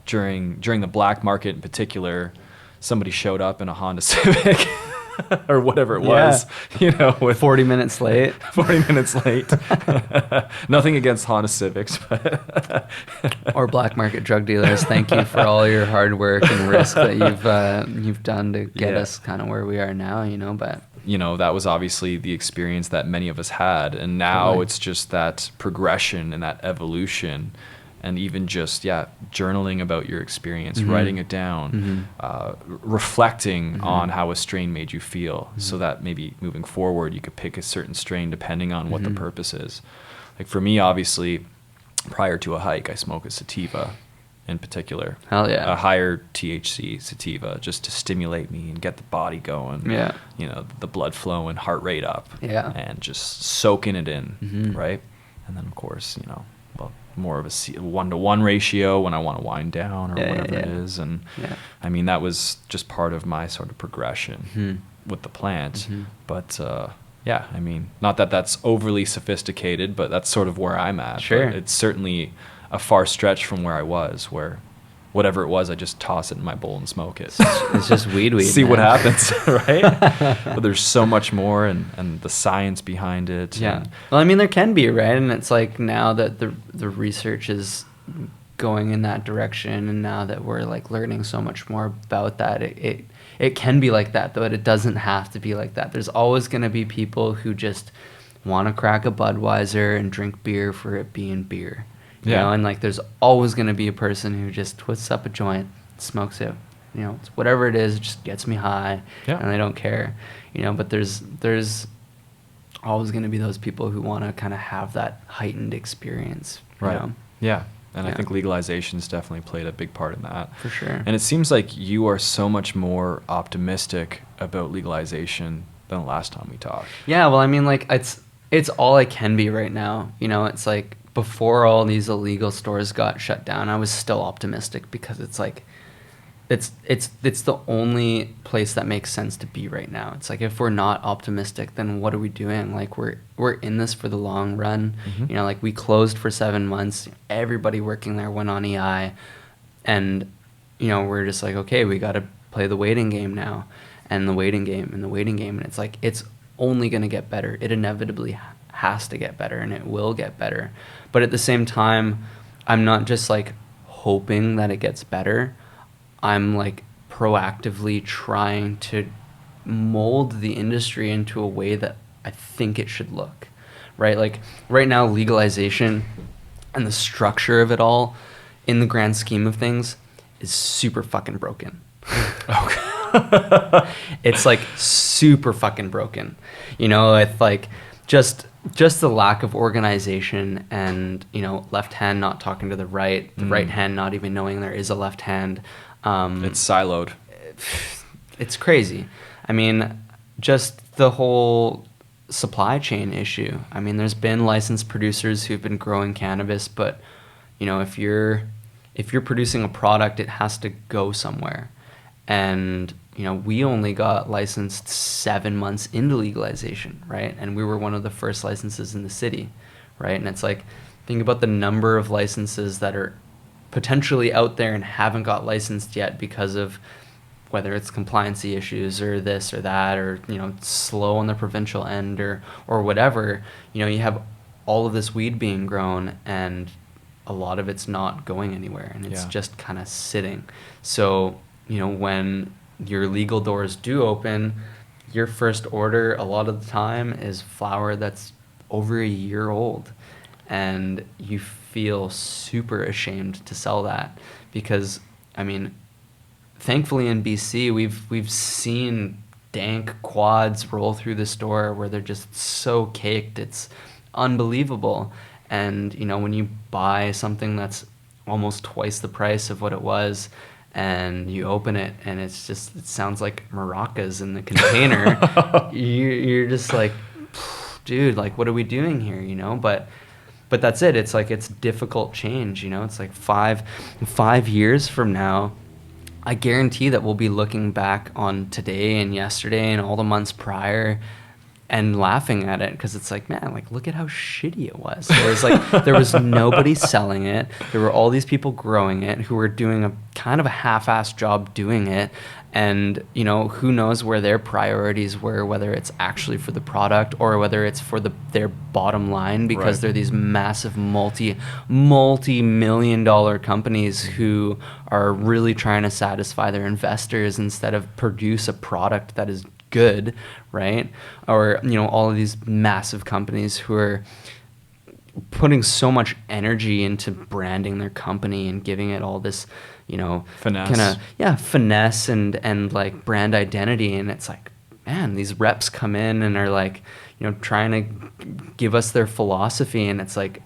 during the black market in particular, somebody showed up in a Honda Civic or whatever it was, with 40 minutes late. 40 minutes late. Nothing against Honda Civics, but Or black market drug dealers. Thank you for all your hard work and risk that you've done to get us kind of where we are now, but that was obviously the experience that many of us had, and now it's just that progression and that evolution, and even just journaling about your experience, writing it down, reflecting on how a strain made you feel, so that maybe moving forward you could pick a certain strain depending on what the purpose is. Like for me, obviously, prior to a hike, I smoke a sativa in particular. Hell yeah. A higher THC sativa, just to stimulate me and get the body going. Yeah. The blood flow and heart rate up. Yeah. And just soaking it in, right? And then, of course, more of a 1-to-1 ratio when I want to wind down or whatever it is. And I mean, that was just part of my sort of progression with the plant. But I mean, not that that's overly sophisticated, but that's sort of where I'm at. Sure. But it's certainly a far stretch from where I was, where whatever it was, I just toss it in my bowl and smoke it. It's just weed. See man. what happens, right? But there's so much more, and the science behind it. Yeah. And Well, I mean, there can be, right? And it's like now that the research is going in that direction, and now that we're like learning so much more about that, it can be like that, but it doesn't have to be like that. There's always going to be people who just want to crack a Budweiser and drink beer for it being beer. You know, and like there's always going to be a person who just twists up a joint, smokes it, it's whatever it is, it just gets me high, and they don't care, but there's always going to be those people who want to kind of have that heightened experience, right. Yeah. And I think legalization's definitely played a big part in that. For sure. And it seems like you are so much more optimistic about legalization than the last time we talked. Yeah, well, I mean, like it's all I can be right now. It's like before all these illegal stores got shut down, I was still optimistic because it's like it's the only place that makes sense to be right now. It's like if we're not optimistic, then what are we doing? Like we're in this for the long run. Like we closed for 7 months. Everybody working there went on EI, and we're just like, okay, we got to play the waiting game now, and the waiting game and the waiting game, and it's like it's only going to get better. It inevitably has to get better, and it will get better. But at the same time, I'm not just like hoping that it gets better. I'm like proactively trying to mold the industry into a way that I think it should look, right? Like right now, legalization and the structure of it all in the grand scheme of things is super fucking broken. It's like super fucking broken, it's like just the lack of organization, and left hand not talking to the right hand not even knowing there is a left hand. It's siloed. It's crazy. I mean, just the whole supply chain issue. I mean, there's been licensed producers who've been growing cannabis, but if you're producing a product, it has to go somewhere. And we only got licensed 7 months into legalization, right? And we were one of the first licenses in the city, right? And it's like, think about the number of licenses that are potentially out there and haven't got licensed yet because of whether it's compliancy issues or this or that, or slow on the provincial end or whatever. You have all of this weed being grown, and a lot of it's not going anywhere, and it's just kind of sitting. So when your legal doors do open, your first order a lot of the time is flower that's over a year old, and you feel super ashamed to sell that because, I mean, thankfully in BC we've seen dank quads roll through the store where they're just so caked, it's unbelievable. And when you buy something that's almost twice the price of what it was, and you open it and it sounds like maracas in the container, you're just like, dude, like what are we doing here? But that's it. It's like, it's difficult change, It's like five years from now, I guarantee that we'll be looking back on today and yesterday and all the months prior, and laughing at it because it's like, man, like look at how shitty it was. There was nobody selling it. There were all these people growing it who were doing a kind of a half-assed job doing it. And, you know, who knows where their priorities were, whether it's actually for the product or whether it's for their bottom line, because they're these massive multi-million-dollar companies who are really trying to satisfy their investors instead of produce a product that is good, right? Or, you know, all of these massive companies who are putting so much energy into branding their company and giving it all this, you know, finesse and like brand identity. And it's like, man, these reps come in and are like, you know, trying to give us their philosophy, and it's like,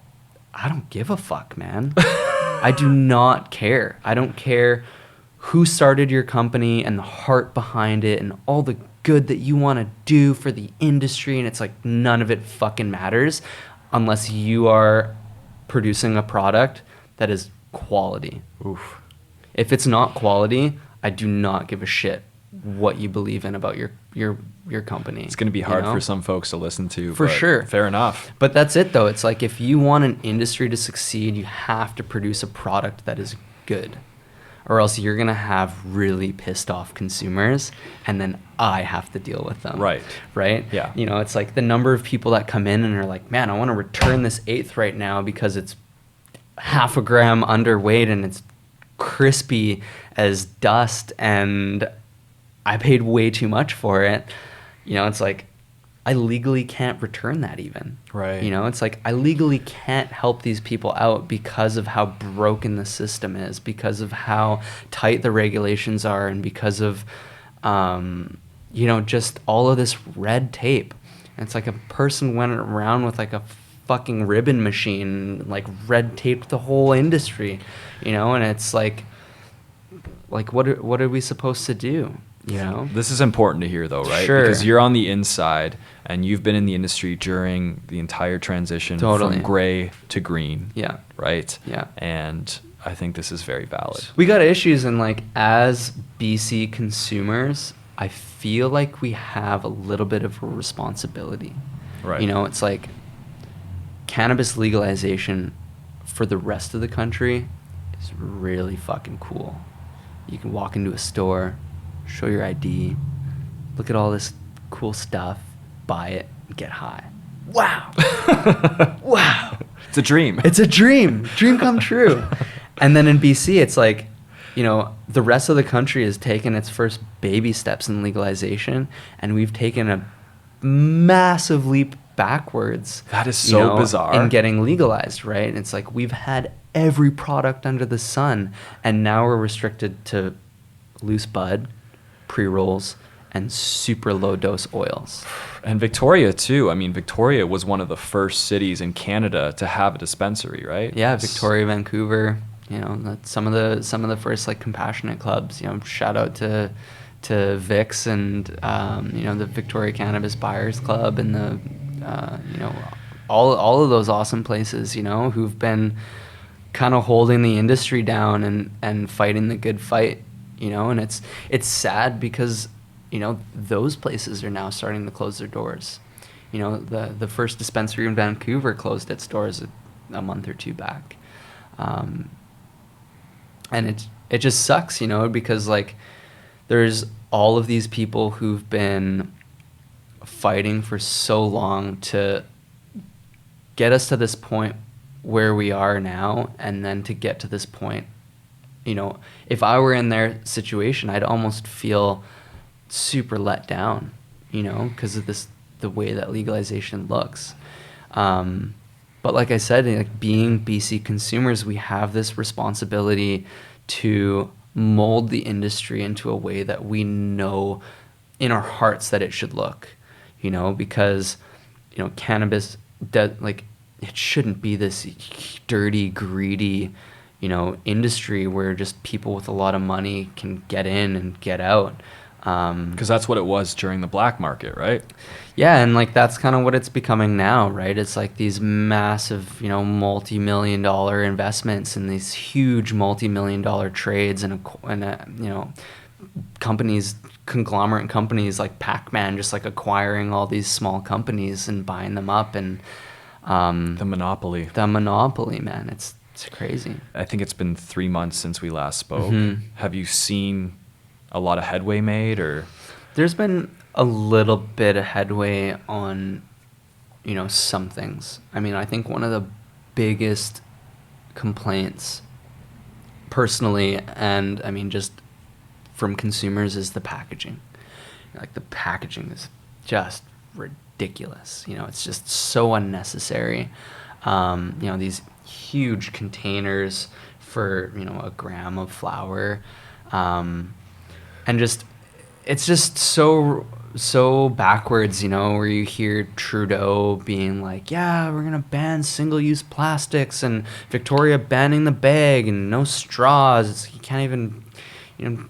I don't give a fuck, man. I do not care. I don't care who started your company and the heart behind it and all the good that you want to do for the industry, and it's like none of it fucking matters unless you are producing a product that is quality. Oof. If it's not quality, I do not give a shit what you believe in about your company. It's going to be hard for some folks to listen to. For sure. Fair enough. But that's it, though. It's like if you want an industry to succeed, you have to produce a product that is good, or else you're going to have really pissed off consumers, and then I have to deal with them. Right. Right? Yeah. You know, it's like the number of people that come in and are like, man, I want to return this eighth right now because it's half a gram underweight and it's crispy as dust and I paid way too much for it. You know, it's like, I legally can't return that even. Right. You know, it's like I legally can't help these people out because of how broken the system is, because of how tight the regulations are, and because of, you know, just all of this red tape. And it's like a person went around with like a fucking ribbon machine, like red taped the whole industry, you know, and it's like what are we supposed to do? You know, this is important to hear though, right? Sure. Because you're on the inside and you've been in the industry during the entire transition from gray to green. Yeah. Right? Yeah. And I think this is very valid. We got issues, and like as BC consumers, I feel like we have a little bit of a responsibility. Right. You know, it's like cannabis legalization for the rest of the country is really fucking cool. You can walk into a store, show your ID, look at all this cool stuff, buy it, and get high. Wow. Wow. It's a dream. It's a dream. Dream come true. And then in BC, it's like, you know, the rest of the country has taken its first baby steps in legalization, and we've taken a massive leap backwards. That is so bizarre. In getting legalized, right? And it's like we've had every product under the sun, and now we're restricted to loose bud, pre-rolls, and super low dose oils. And Victoria too. I mean, Victoria was one of the first cities in Canada to have a dispensary, right? Yeah, Victoria, Vancouver. You know, that's some of the first like compassionate clubs. You know, shout out to Vix and you know, the Victoria Cannabis Buyers Club and the you know, all of those awesome places, you know, who've been kind of holding the industry down and fighting the good fight, you know. And it's sad because, you know, those places are now starting to close their doors. You know, the first dispensary in Vancouver closed its doors a month or two back. And it just sucks, you know, because like there's all of these people who've been fighting for so long to get us to this point where we are now, and then to get to this point, you know, if I were in their situation, I'd almost feel super let down, you know, because of the way that legalization looks. But like I said, like being BC consumers, we have this responsibility to mold the industry into a way that we know in our hearts that it should look, you know, because, you know, cannabis, like, it shouldn't be this dirty, greedy, you know, industry where just people with a lot of money can get in and get out. Because that's what it was during the black market, right? Yeah, and like that's kind of what it's becoming now, right? It's like these massive, you know, multi-million-dollar investments and these huge multi-million-dollar trades and a you know, companies, conglomerate companies like Pac-Man just like acquiring all these small companies and buying them up, and The monopoly. Man, it's crazy. I think it's been 3 months since we last spoke. Mm-hmm. Have you seen a lot of headway made, or? There's been a little bit of headway on, some things. I mean, I think one of the biggest complaints personally, and I mean just from consumers, is the packaging. Like, the packaging is just ridiculous. It's just so unnecessary. These huge containers for, a gram of flour. And just, it's just so backwards, where you hear Trudeau being like, yeah, we're going to ban single-use plastics, and Victoria banning the bag and no straws. You can't even,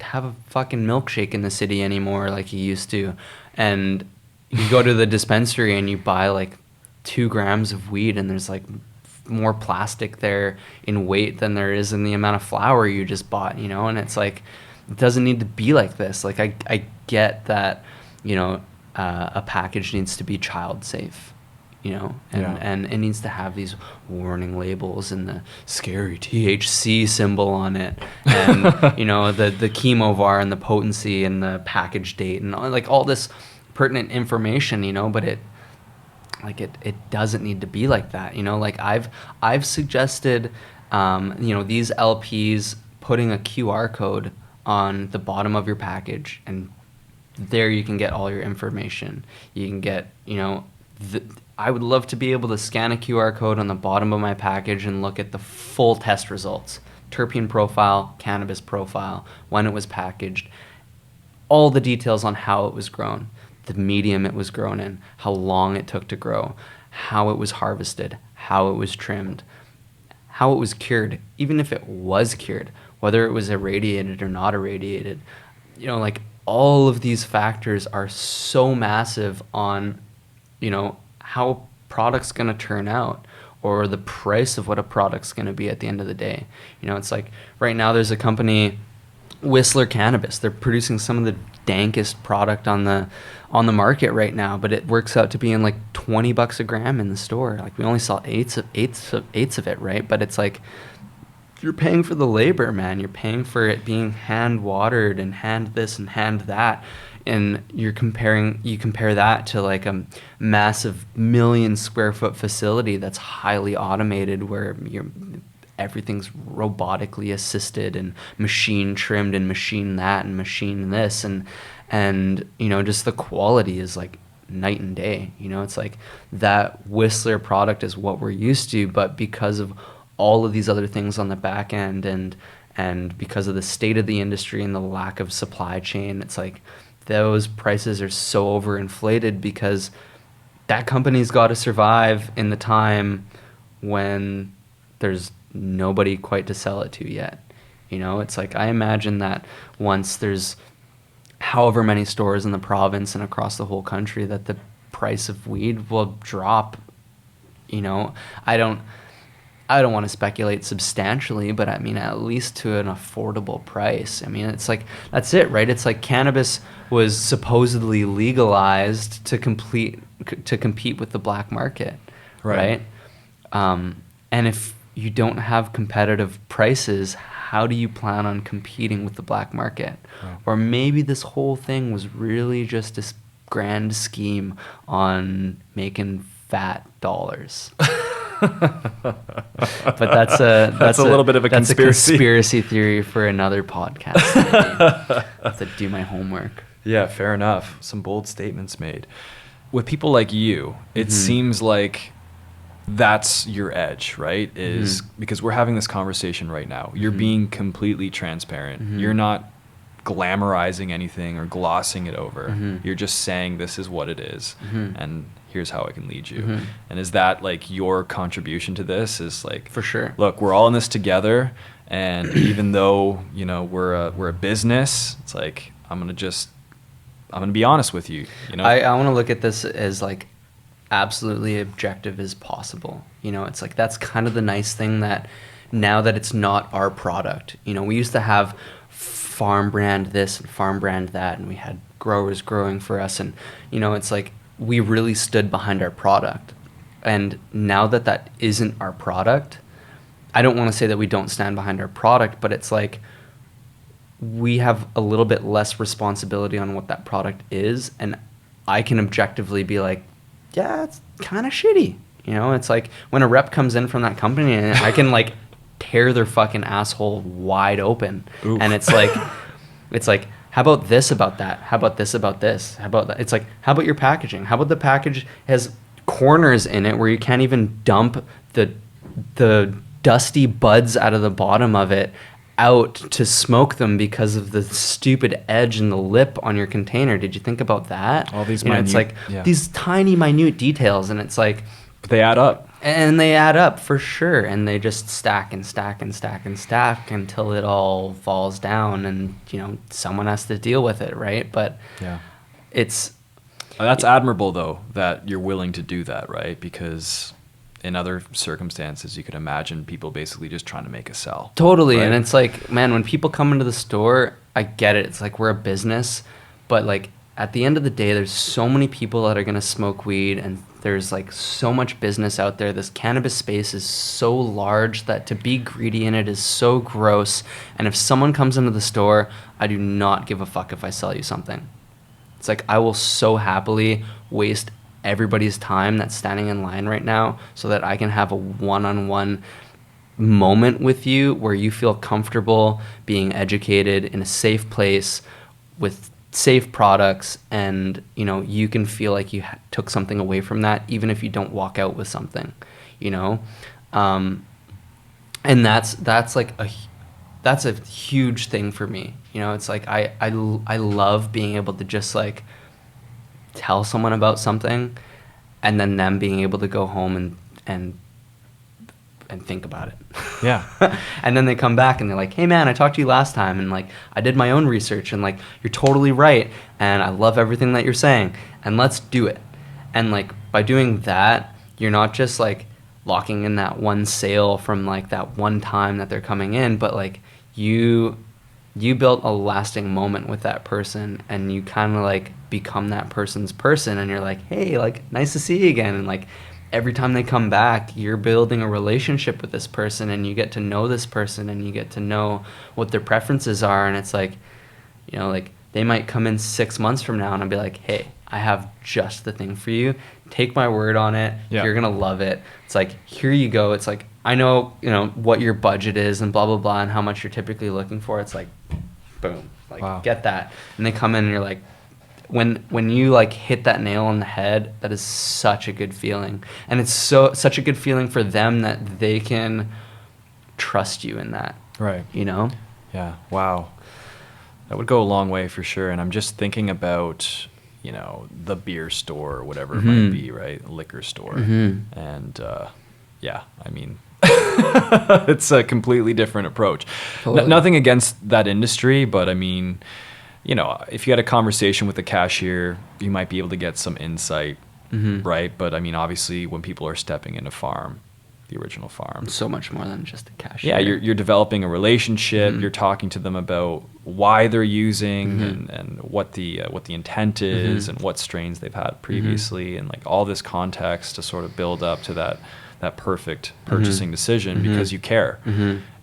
have a fucking milkshake in the city anymore like you used to. And you go to the dispensary and you buy like 2 grams of weed, and there's like more plastic there in weight than there is in the amount of flour you just bought, and it's like, it doesn't need to be like this. Like, I get that, a package needs to be child safe, and it needs to have these warning labels and the scary THC symbol on it, and the chemovar and the potency and the package date and all this pertinent information, but it doesn't need to be like that. Like, I've suggested these LPs putting a QR code on the bottom of your package, and there you can get all your information. You can get, I would love to be able to scan a QR code on the bottom of my package and look at the full test results. Terpene profile, cannabis profile, when it was packaged, all the details on how it was grown, the medium it was grown in, how long it took to grow, how it was harvested, how it was trimmed, how it was cured, even if it was cured, whether it was irradiated or not irradiated. All of these factors are so massive on, how a product's going to turn out, or the price of what a product's going to be at the end of the day. It's like, right now there's a company, Whistler Cannabis. They're producing some of the dankest product on the market right now, but it works out to being like $20 a gram in the store. Like, we only sell eighths of it, right? But it's like, you're paying for the labor, man. You're paying for it being hand watered and hand this and hand that. And you compare that to like a massive 1 million square foot facility that's highly automated, where everything's robotically assisted and machine trimmed and machine that and machine this, and just the quality is like night and day. It's like, that Whistler product is what we're used to, but because of all of these other things on the back end, and because of the state of the industry and the lack of supply chain, it's like, those prices are so overinflated, because that company's got to survive in the time when there's nobody quite to sell it to yet. It's like, I imagine that once there's however many stores in the province and across the whole country, that the price of weed will drop. I don't want to speculate substantially, but I mean, at least to an affordable price. I mean, it's like, that's it, right? It's like, cannabis was supposedly legalized to compete with the black market, right? And if you don't have competitive prices, how do you plan on competing with the black market? Right. Or maybe this whole thing was really just this grand scheme on making fat dollars. But that's a little bit of a conspiracy theory for another podcast. I have to do my homework. Yeah, fair enough. Some bold statements made. With people like you, it seems like that's your edge, right? Is because we're having this conversation right now. You're being completely transparent. You're not glamorizing anything or glossing it over. You're just saying, this is what it is, and here's how I can lead you. And is that like your contribution to this? Is like, for sure, look, we're all in this together, and even though we're a business, it's like, I'm gonna be honest with you. I want to look at this as like absolutely objective as possible. It's like, that's kind of the nice thing, that now that it's not our product, we used to have farm brand this and farm brand that, and we had growers growing for us, and you know, it's like we really stood behind our product. And now that that isn't our product, I don't want to say that we don't stand behind our product, but it's like we have a little bit less responsibility on what that product is, and I can objectively be like, yeah, it's kind of shitty. You know, it's like when a rep comes in from that company and I can like tear their fucking asshole wide open. Oof. And it's like, how about this about that? How about this about this? How about that? It's like, how about your packaging? How about the package has corners in it where you can't even dump the dusty buds out of the bottom of it out to smoke them because of the stupid edge and the lip on your container. Did you think about that? All these minute, it's like these tiny minute details, and it's like, but they add up. And they add up for sure, and they just stack and stack and stack and stack until it all falls down, and you know, someone has to deal with it, right? But yeah, that's admirable though, that you're willing to do that, right? Because in other circumstances, you could imagine people basically just trying to make a sell. Totally. Right? And it's like, man, when people come into the store, I get it. It's like we're a business, but like at the end of the day, there's so many people that are going to smoke weed, and there's like so much business out there. This cannabis space is so large that to be greedy in it is so gross. And if someone comes into the store, I do not give a fuck if I sell you something. It's like I will so happily waste everybody's time that's standing in line right now so that I can have a one-on-one moment with you where you feel comfortable being educated in a safe place with safe products, and you know, you can feel like you took something away from that, even if you don't walk out with something, you know. And that's like that's a huge thing for me, you know. It's like I love being able to just like tell someone about something, and then them being able to go home and think about it. Yeah. And then they come back and they're like, hey man, I talked to you last time, and like I did my own research, and like you're totally right, and I love everything that you're saying, and let's do it. And like by doing that, you're not just like locking in that one sale from like that one time that they're coming in, but like you built a lasting moment with that person, and you kind of like become that person's person, and you're like, hey, like nice to see you again. And like every time they come back, you're building a relationship with this person, and you get to know this person, and you get to know what their preferences are. And it's like, you know, like they might come in 6 months from now and I'll be like, hey, I have just the thing for you. Take my word on it. Yeah. You're going to love it. It's like, here you go. It's like, I know, you know, what your budget is and blah, blah, blah, and how much you're typically looking for. It's like, boom, like wow. Get that. And they come in and you're like, when you like hit that nail on the head, that is such a good feeling. And it's such a good feeling for them that they can trust you in that. Right. You know? Yeah. Wow. That would go a long way for sure. And I'm just thinking about, you know, the beer store or whatever it might be, right? Liquor store. And yeah, I mean, it's a completely different approach. Totally. Nothing against that industry, but I mean, you know, if you had a conversation with the cashier, you might be able to get some insight, right? But I mean, obviously, when people are stepping in a farm, the original farm, so much more than just a cashier. yeah, you're developing a relationship. You're talking to them about why they're using and what the intent is and what strains they've had previously, and like all this context to sort of build up to that perfect purchasing decision because you care.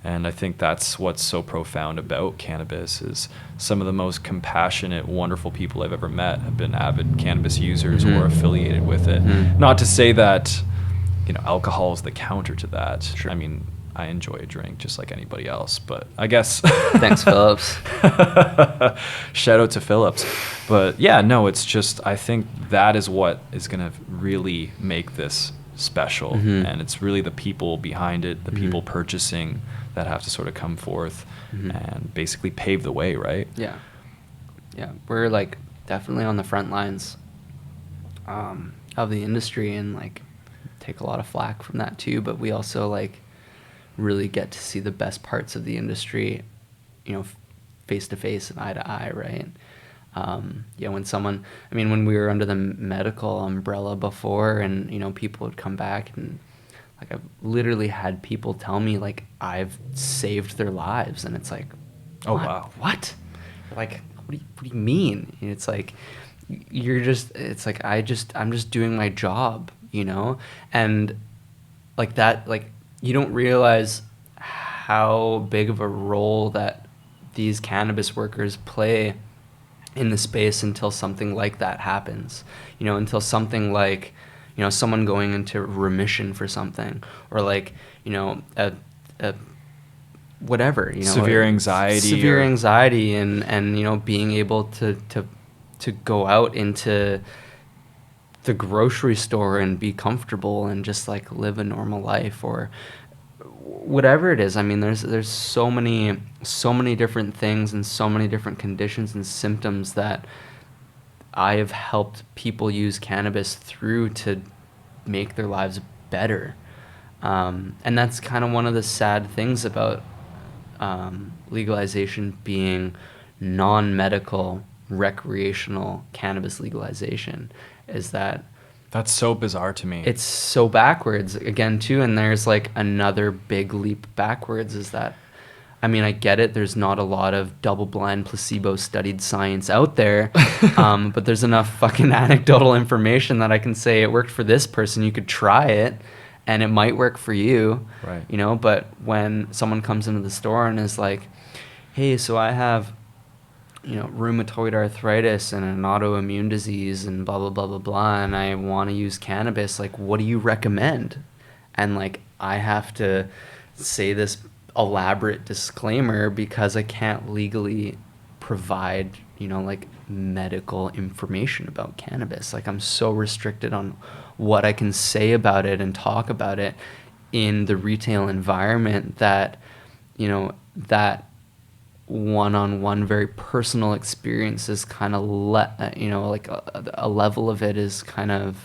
And I think that's what's so profound about cannabis is some of the most compassionate, wonderful people I've ever met have been avid cannabis users or affiliated with it. Not to say that, you know, alcohol is the counter to that. Sure. I mean, I enjoy a drink just like anybody else, but I guess... Thanks, Phillips. Shout out to Phillips. But yeah, no, it's just, I think that is what is going to really make this special. And it's really the people behind it, the people purchasing, that have to sort of come forth and basically pave the way, right? Yeah. We're like definitely on the front lines of the industry, and like take a lot of flack from that too, but we also like really get to see the best parts of the industry, you know, face to face and eye to eye, right? Yeah, when we were under the medical umbrella before, and you know, people would come back, and like I've literally had people tell me like I've saved their lives, and it's like, Oh, What? wow. What? Like, what do you mean? And it's like, it's like, I'm just doing my job, you know? And like that, like, you don't realize how big of a role that these cannabis workers play in the space until something like that happens, you know, until something like, you know, someone going into remission for something, or like, you know, a whatever, you know, Severe anxiety and you know, being able to go out into the grocery store and be comfortable and just like live a normal life, or whatever it is. I mean, there's so many different things and so many different conditions and symptoms that I have helped people use cannabis through to make their lives better. And that's kind of one of the sad things about legalization being non-medical recreational cannabis legalization, is that That's so bizarre to me. it's so backwards again too. And there's like another big leap backwards, is that, I mean, I get it, there's not a lot of double-blind placebo studied science out there, but there's enough fucking anecdotal information that I can say it worked for this person, you could try it and it might work for you. Right. You know, but when someone comes into the store and is like, hey, so I have, you know, rheumatoid arthritis and an autoimmune disease and blah, blah, blah, blah, blah, and I want to use cannabis, like, what do you recommend? And, like, I have to say this elaborate disclaimer because I can't legally provide, you know, like, medical information about cannabis. Like, I'm so restricted on what I can say about it and talk about it in the retail environment that, you know, that one-on-one very personal experience is kind of you know, like a level of it is kind of,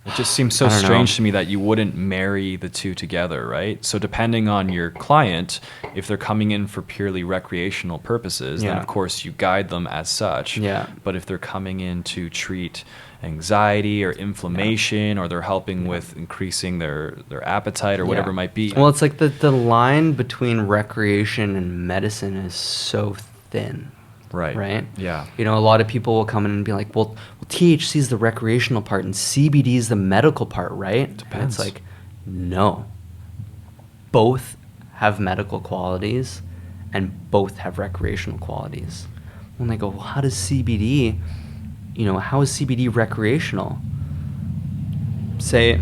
It just seems so I don't strange know. to me that you wouldn't marry the two together, right? So depending on your client, if they're coming in for purely recreational purposes, then Yeah. of course you guide them as such. Yeah. But if they're coming in to treat anxiety or inflammation, or they're helping with increasing their appetite or whatever it might be. Well, it's like the line between recreation and medicine is so thin. Right. Right? Yeah. You know, a lot of people will come in and be like, well, THC is the recreational part and CBD is the medical part, right? And Depends. it's like, no. Both have medical qualities and both have recreational qualities. When they go, well, how is CBD recreational? Say,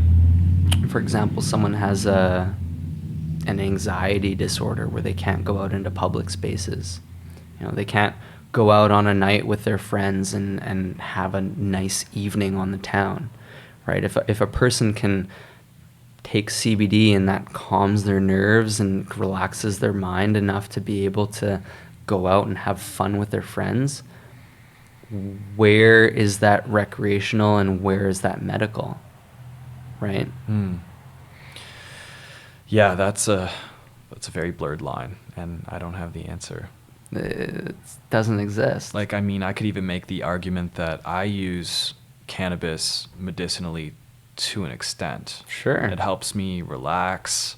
for example, someone has an anxiety disorder where they can't go out into public spaces. You know, they can't go out on a night with their friends and have a nice evening on the town, right? If a person can take CBD and that calms their nerves and relaxes their mind enough to be able to go out and have fun with their friends, where is that recreational and where is that medical, right? Yeah, that's a very blurred line, and I don't have the answer. It doesn't exist. Like, I mean, I could even make the argument that I use cannabis medicinally to an extent. Sure. It helps me relax,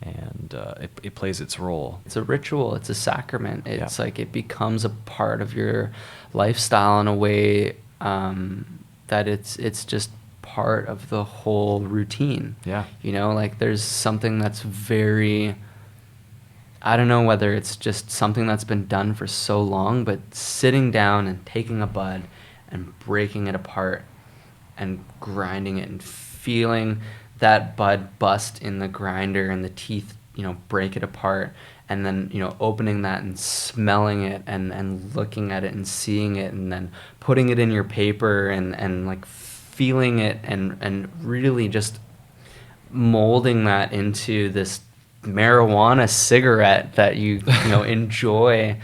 and it plays its role. It's a ritual. It's a sacrament. It's Yeah. like it becomes a part of your lifestyle in a way that it's just part of the whole routine. Yeah. You know, like there's something that's very, I don't know whether it's just something that's been done for so long, but sitting down and taking a bud and breaking it apart and grinding it and feeling that bud bust in the grinder and the teeth, you know, break it apart, and then, you know, opening that and smelling it and looking at it and seeing it, and then putting it in your paper and like feeling it and really just molding that into this marijuana cigarette that you know enjoy.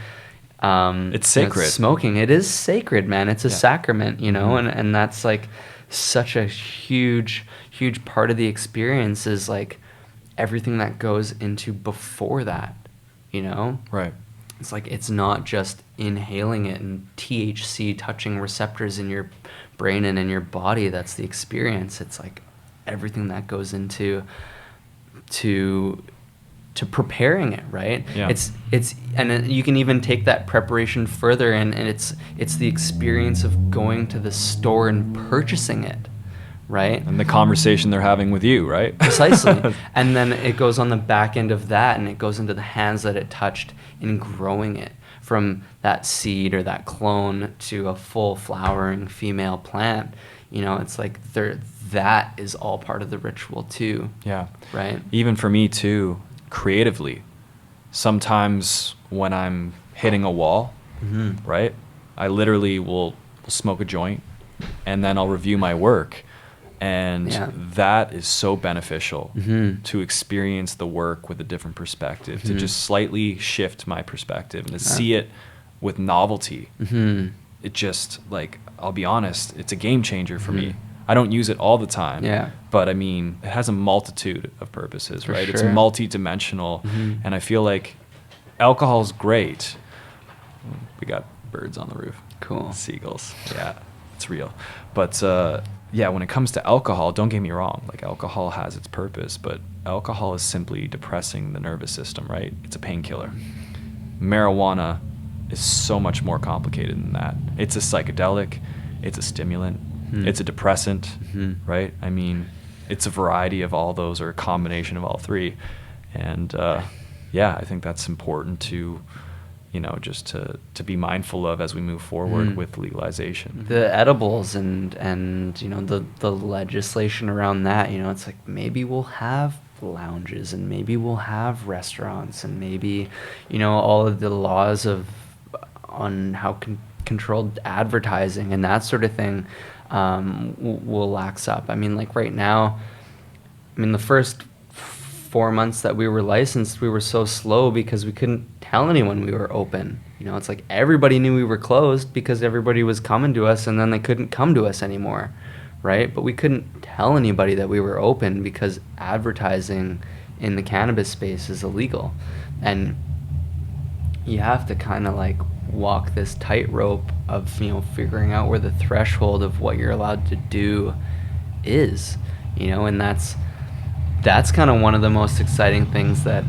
It's sacred. Smoking, it is sacred, man. It's a Yeah. sacrament, you know, and that's like such a huge part of the experience, is like everything that goes into before that, you know. Right. It's like, it's not just inhaling it and THC touching receptors in your brain and in your body that's the experience. It's like everything that goes into to to preparing it, right? Yeah. It's and then you can even take that preparation further, and it's the experience of going to the store and purchasing it, right? And the conversation they're having with you, right? Precisely. And then it goes on the back end of that, and it goes into the hands that it touched in growing it, from that seed or that clone to a full flowering female plant. You know, it's like that is all part of the ritual too. Yeah. Right. Even for me too, creatively, sometimes when I'm hitting a wall, right, I literally will smoke a joint and then I'll review my work. And that is so beneficial to experience the work with a different perspective, to just slightly shift my perspective and to see it with novelty. It just, like, I'll be honest, it's a game changer for me. I don't use it all the time, but I mean, it has a multitude of purposes, For right? sure. It's multi-dimensional, and I feel like alcohol is great. We got birds on the roof. Cool. Seagulls. Yeah, it's real. But yeah, when it comes to alcohol, don't get me wrong, like alcohol has its purpose, but alcohol is simply depressing the nervous system, right? It's a painkiller. Marijuana is so much more complicated than that. It's a psychedelic, it's a stimulant, it's a depressant, right? I mean, it's a variety of all those, or a combination of all three. And yeah, I think that's important to, you know, just to be mindful of as we move forward with legalization. The edibles and you know, the legislation around that, you know, it's like maybe we'll have lounges and maybe we'll have restaurants and maybe, you know, all of the laws on how controlled advertising and that sort of thing will lax up. I mean, like right now, I mean, the first 4 months that we were licensed, we were so slow because we couldn't tell anyone we were open. You know, it's like everybody knew we were closed because everybody was coming to us and then they couldn't come to us anymore, right? But we couldn't tell anybody that we were open because advertising in the cannabis space is illegal. And you have to kind of like walk this tightrope of, you know, figuring out where the threshold of what you're allowed to do is, you know, and that's kind of one of the most exciting things that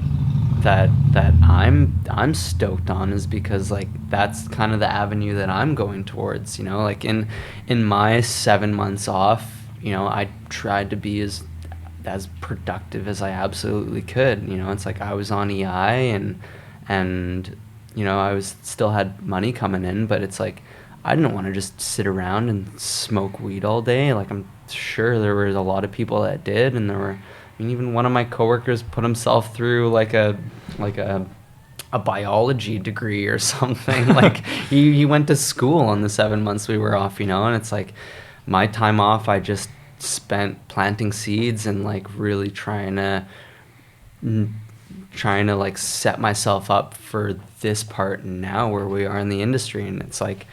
I'm stoked on, is because like that's kind of the avenue that I'm going towards, you know, like in my 7 months off, you know, I tried to be as productive as I absolutely could. You know, it's like I was on EI and you know, I still had money coming in, but it's like I didn't want to just sit around and smoke weed all day. Like I'm sure there was a lot of people that did, and there were, I mean, even one of my coworkers put himself through like a biology degree or something. Like he went to school on the 7 months we were off, you know, and it's like my time off I just spent planting seeds and like really trying to like set myself up for this part now where we are in the industry. And it's like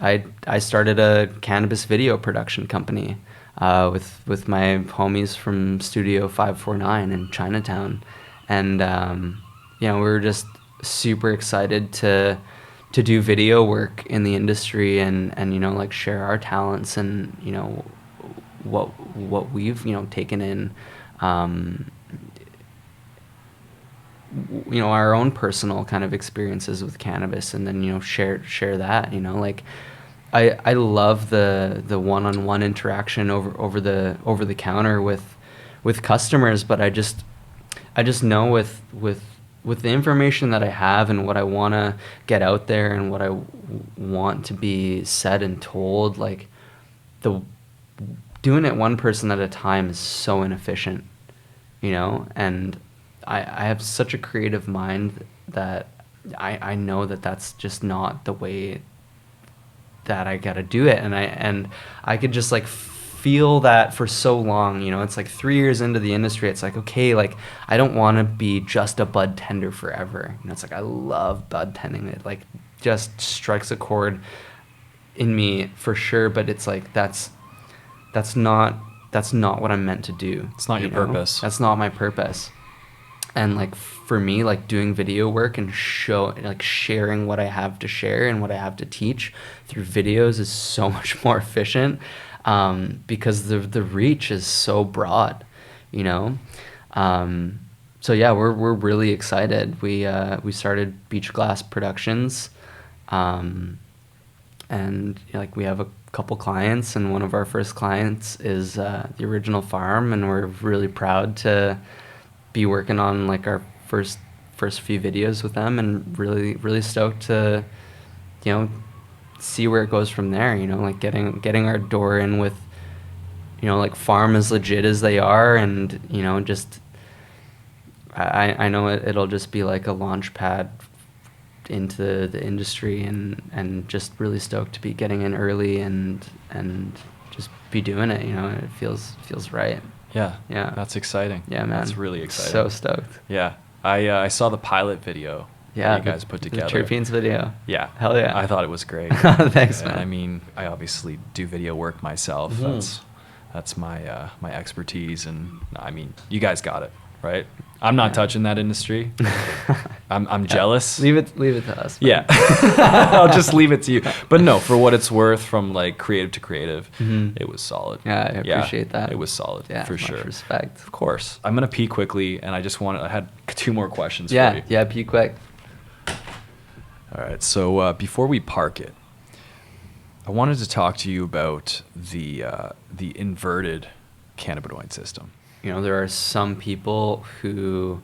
I started a cannabis video production company with my homies from Studio 549 in Chinatown, and you know, we were just super excited to do video work in the industry and you know, like share our talents and, you know, what we've, you know, taken in, you know, our own personal kind of experiences with cannabis, and then, you know, share that, you know, like I love the one-on-one interaction over the counter with customers, but I just know with the information that I have and what I want to get out there and what I want to be said and told, like doing it one person at a time is so inefficient, you know, and I have such a creative mind that I know that that's just not the way that I gotta do it, and I could just like feel that for so long, you know. It's like 3 years into the industry, it's like, okay, like I don't want to be just a bud tender forever, you know. It's like I love bud tending, it like just strikes a chord in me for sure, but it's like that's not what I'm meant to do. It's not your purpose. That's not my purpose. And like for me, like doing video work and sharing what I have to share and what I have to teach through videos is so much more efficient, because the reach is so broad, you know. yeah, we're really excited. We started Beach Glass Productions, and like we have a couple clients, and one of our first clients is the Original Farm, and we're really proud to be working on like our first few videos with them, and really stoked to, you know, see where it goes from there. You know, like getting our door in with, you know, like Farm as legit as they are, and you know, just I know it'll just be like a launch pad into the industry, and just really stoked to be getting in early and just be doing it. You know, it feels right. Yeah. Yeah. That's exciting. Yeah, man. That's really exciting. So stoked. Yeah. I saw the pilot video that you guys put together. The Terpenes video. Yeah. Hell yeah. I thought it was great. Thanks, man. I mean, I obviously do video work myself. Mm-hmm. That's my my expertise, and I mean, you guys got it, right? I'm not touching that industry. I'm jealous. Leave it to us. Man. Yeah. I'll just leave it to you. But no, for what it's worth, from like creative to creative, it was solid. Yeah, I appreciate that. It was solid, Yeah, for much sure. respect. Of course. I'm going to pee quickly, and I had 2 more questions for you. Yeah, pee quick. All right, so before we park it, I wanted to talk to you about the inverted cannabinoid system. You know, there are some people who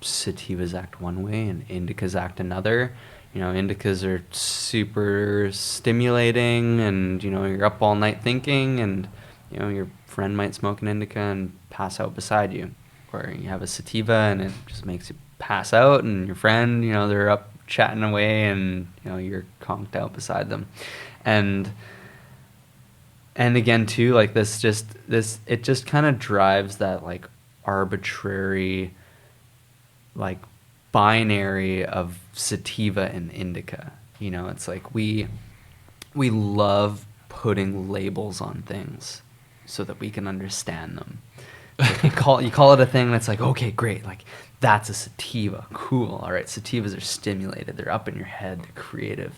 sativas act one way and indicas act another. You know, indicas are super stimulating, and you know, you're up all night thinking, and you know, your friend might smoke an indica and pass out beside you, or you have a sativa and it just makes you pass out, and your friend, you know, they're up chatting away, and you know, you're conked out beside them. And again too, like it just kind of drives that like arbitrary, like binary of sativa and indica. You know, it's like we love putting labels on things so that we can understand them. Like you call it a thing that's like, okay, great, like that's a sativa, cool. All right, sativas are stimulated, they're up in your head, they're creative,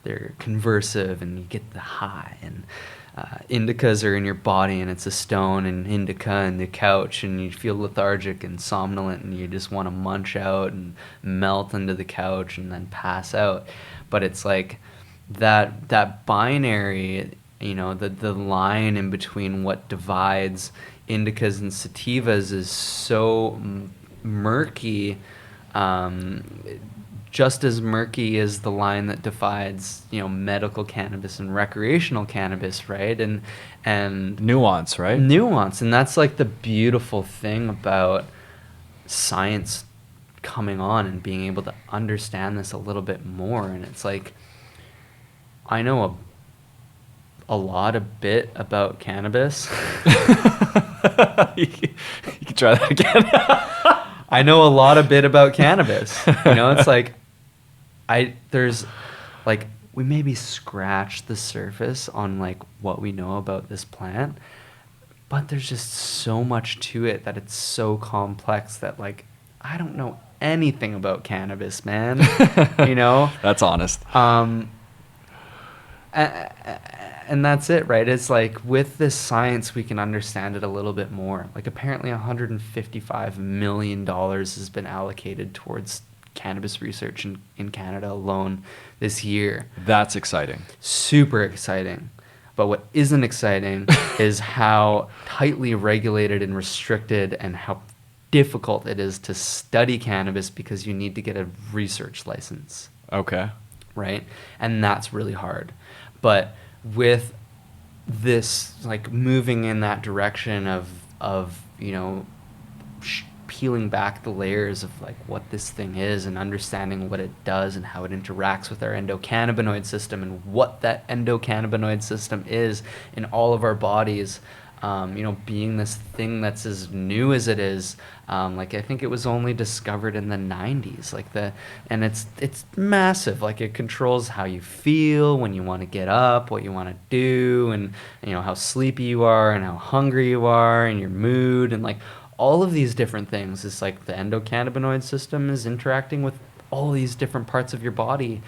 they're conversive, and you get the high. And indicas are in your body, and it's a stone and indica and the couch, and you feel lethargic and somnolent, and you just want to munch out and melt into the couch and then pass out. But it's like that binary, you know, the line in between what divides indicas and sativas is so murky, just as murky as the line that divides, you know, medical cannabis and recreational cannabis, right? And Nuance, right? Nuance, and that's like the beautiful thing about science coming on and being able to understand this a little bit more. And it's like, I know a lot a bit about cannabis. You can try that again. I know a lot a bit about cannabis. You know, it's like there's like, we maybe scratch the surface on like what we know about this plant, but there's just so much to it that it's so complex that like I don't know anything about cannabis, man. You know? That's honest. And that's it, right? It's like with this science, we can understand it a little bit more. Like apparently $155 million has been allocated towards cannabis research in Canada alone this year. That's exciting. Super exciting. But what isn't exciting is how tightly regulated and restricted and how difficult it is to study cannabis because you need to get a research license. Okay. Right? And that's really hard. But with this, like moving in that direction of you know, peeling back the layers of like what this thing is and understanding what it does and how it interacts with our endocannabinoid system and what that endocannabinoid system is in all of our bodies, you know, being this thing that's as new as it is. Like I think it was only discovered in the 90s, and it's massive. Like it controls how you feel when you want to get up, what you want to do, and you know, how sleepy you are and how hungry you are and your mood, and like all of these different things. Is like the endocannabinoid system is interacting with all these different parts of your body.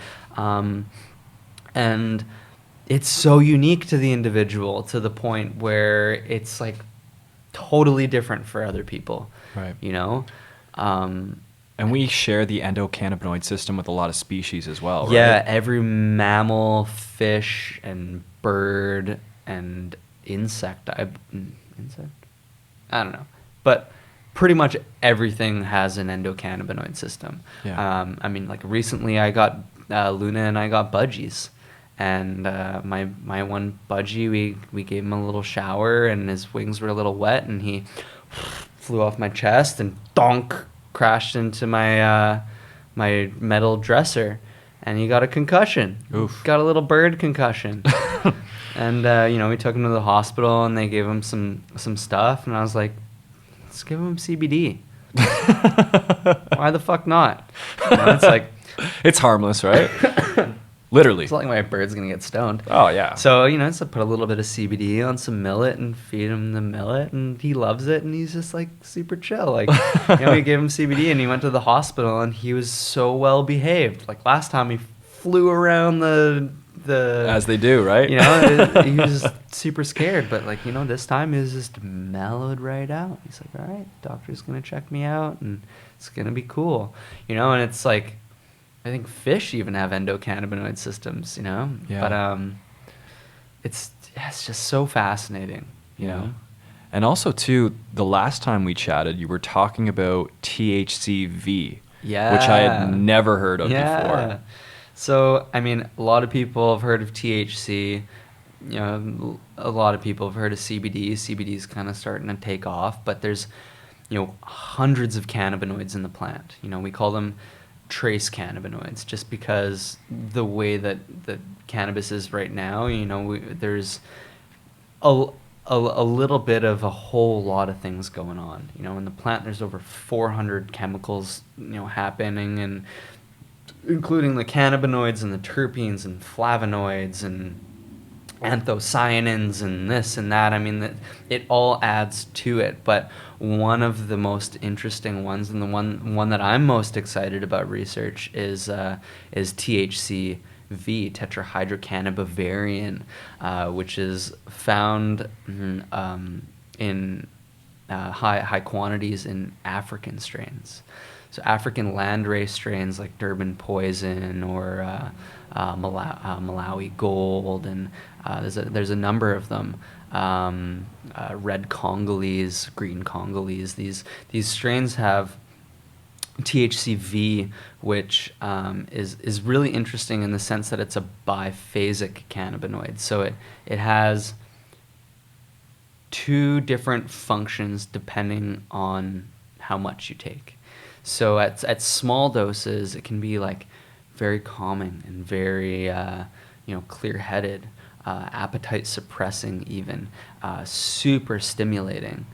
And it's so unique to the individual to the point where it's like totally different for other people. Right. You know. And we share the endocannabinoid system with a lot of species as well, right? Yeah, every mammal, fish, and bird and insect. Insect? I don't know. But pretty much everything has an endocannabinoid system. Yeah. I mean, like recently I got, Luna and I got budgies. And my one budgie, we gave him a little shower and his wings were a little wet and he flew off my chest and donk, crashed into my my metal dresser, and he got a concussion. Oof. Got a little bird concussion. And you know, we took him to the hospital and they gave him some stuff, and I was like, let's give him CBD. Why the fuck not? You know, it's like, It's harmless, right? Literally. it's not like my bird's gonna get stoned. Oh, yeah. So, you know, so put a little bit of CBD on some millet and feed him the millet, and he loves it, and he's just like super chill. Like, you know, we gave him CBD and he went to the hospital and he was so well behaved. Like last time he flew around the As they do, right? you know, he was super scared, but like, you know, this time he was just mellowed right out. He's like, all right, doctor's gonna check me out and it's gonna be cool. You know, and it's like, I think fish even have endocannabinoid systems, you know? Yeah. But it's just so fascinating, you know? And also, too, the last time we chatted, you were talking about THCV, Yeah. which I had never heard of before. So, I mean, a lot of people have heard of THC. You know, a lot of people have heard of CBD. CBD is kind of starting to take off, but there's, you know, hundreds of cannabinoids in the plant. You know, we call them trace cannabinoids just because the way that the cannabis is right now, you know, there's a little bit of a whole lot of things going on. You know, in the plant, there's over 400 chemicals, you know, happening, and including the cannabinoids and the terpenes and flavonoids and anthocyanins and this and that. I mean, it all adds to it. But one of the most interesting ones, and the one that I'm most excited about research is THCV, tetrahydrocannabinol, which is found in high quantities in African strains. So African landrace strains like Durban Poison or Malawi Gold, and there's a number of them. Red Congolese, green Congolese. These strains have THCV, which is really interesting in the sense that it's a biphasic cannabinoid. So it has two different functions depending on how much you take. So at small doses, it can be like very calming and very clear-headed, appetite suppressing even, super stimulating,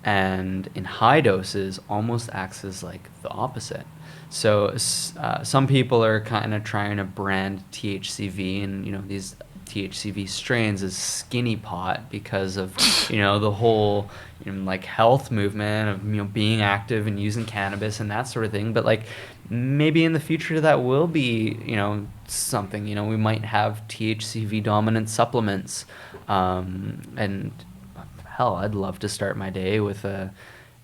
and in high doses almost acts as like the opposite. So some people are kind of trying to brand THCV and, you know, these THCV strains as skinny pot because of, you know, the whole, you know, like health movement of, you know, being active and using cannabis and that sort of thing. But like maybe in the future that will be, you know, something, you know, we might have THCV dominant supplements, and hell, I'd love to start my day with a,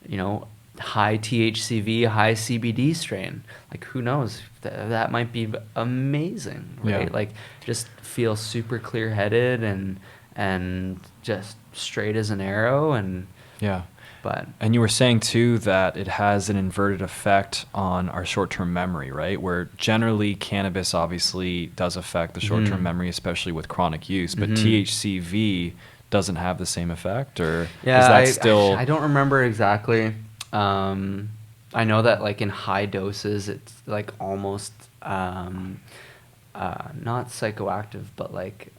you know, high THCV, high CBD strain. Like, who knows? That might be amazing, right? Yeah. Like, just feel super clear-headed and just straight as an arrow. And Yeah. but And you were saying too that it has an inverted effect on our short-term memory, right? Where generally cannabis obviously does affect the short-term memory, especially with chronic use, but THCV doesn't have the same effect, or yeah, is that still? I don't remember exactly. I know that like in high doses, it's like almost not psychoactive, but like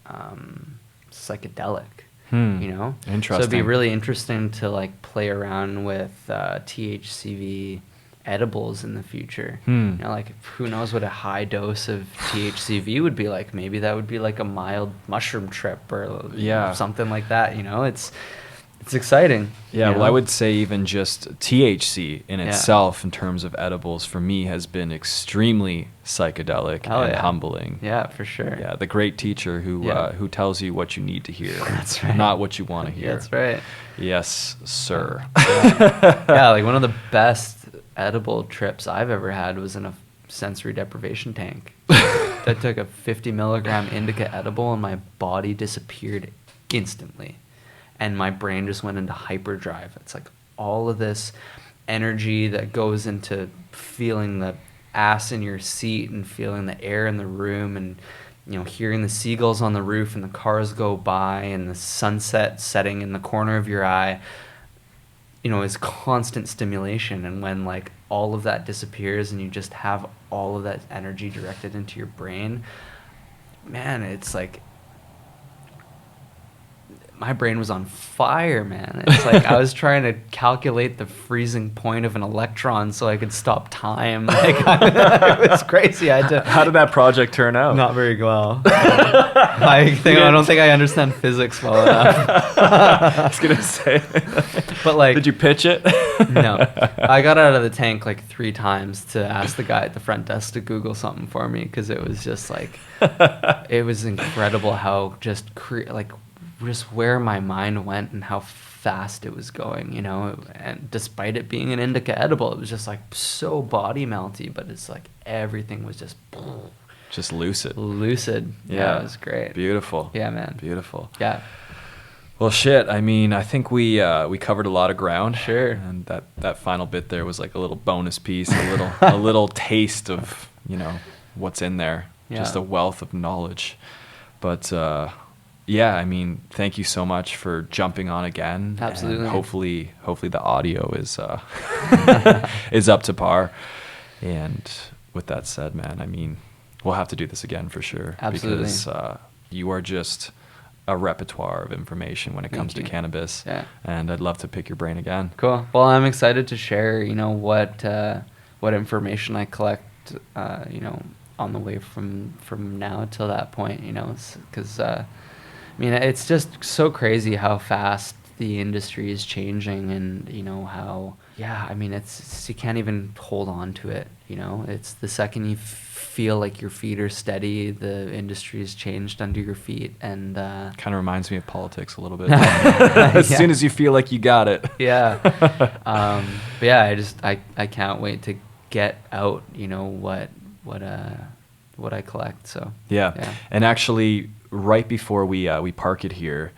psychedelic. You know, Interesting. So it'd be really interesting to like play around with THCV edibles in the future. You know, like who knows what a high dose of THCV would be like? Maybe that would be like a mild mushroom trip or Yeah. something like that. You know, it's it's exciting. Yeah, you well, know? I would say even just THC in Yeah. itself, in terms of edibles, for me has been extremely psychedelic Hell and yeah. humbling. Yeah, for sure. Yeah, the great teacher who tells you what you need to hear. That's right. Not what you want to hear. That's right. Yes, sir. Yeah, like one of the best edible trips I've ever had was in a sensory deprivation tank. I took a 50 milligram indica edible and my body disappeared instantly. And my brain just went into hyperdrive. It's like all of this energy that goes into feeling the ass in your seat and feeling the air in the room and, you know, hearing the seagulls on the roof and the cars go by and the sunset setting in the corner of your eye, you know, is constant stimulation. And when like all of that disappears and you just have all of that energy directed into your brain, man, it's like my brain was on fire, man. It's like I was trying to calculate the freezing point of an electron so I could stop time. Like it was crazy. I had to. How did that project turn out? Not very well. I don't think I understand physics well enough. I was gonna say. But like, did you pitch it? No, I got out of the tank like 3 times to ask the guy at the front desk to Google something for me because it was just like, it was incredible how just just where my mind went and how fast it was going, you know. And despite it being an indica edible, it was just like so body melty, but it's like everything was just lucid. Yeah, it was great. Beautiful. Yeah, man. Beautiful. Yeah. Well, shit. I mean, I think we covered a lot of ground. Sure. And that final bit there was like a little bonus piece, a little taste of, you know, what's in there. Yeah. Just a wealth of knowledge. But yeah, I mean, thank you so much for jumping on again. Absolutely. And hopefully the audio is is up to par. And with that said, man, I mean, we'll have to do this again for sure. Absolutely. Because you are just a repertoire of information when it comes to cannabis. Yeah. And I'd love to pick your brain again. Cool. Well, I'm excited to share, you know, what information I collect, you know, on the way from now till that point, you know, because I mean, it's just so crazy how fast the industry is changing, and you know how, yeah, I mean, it's you can't even hold on to it, you know. It's the second you feel like your feet are steady, the industry has changed under your feet, and kind of reminds me of politics a little bit. As soon as you feel like you got it. Yeah. But yeah, I can't wait to get out, you know, what I collect. So yeah. And actually, right before we park it here,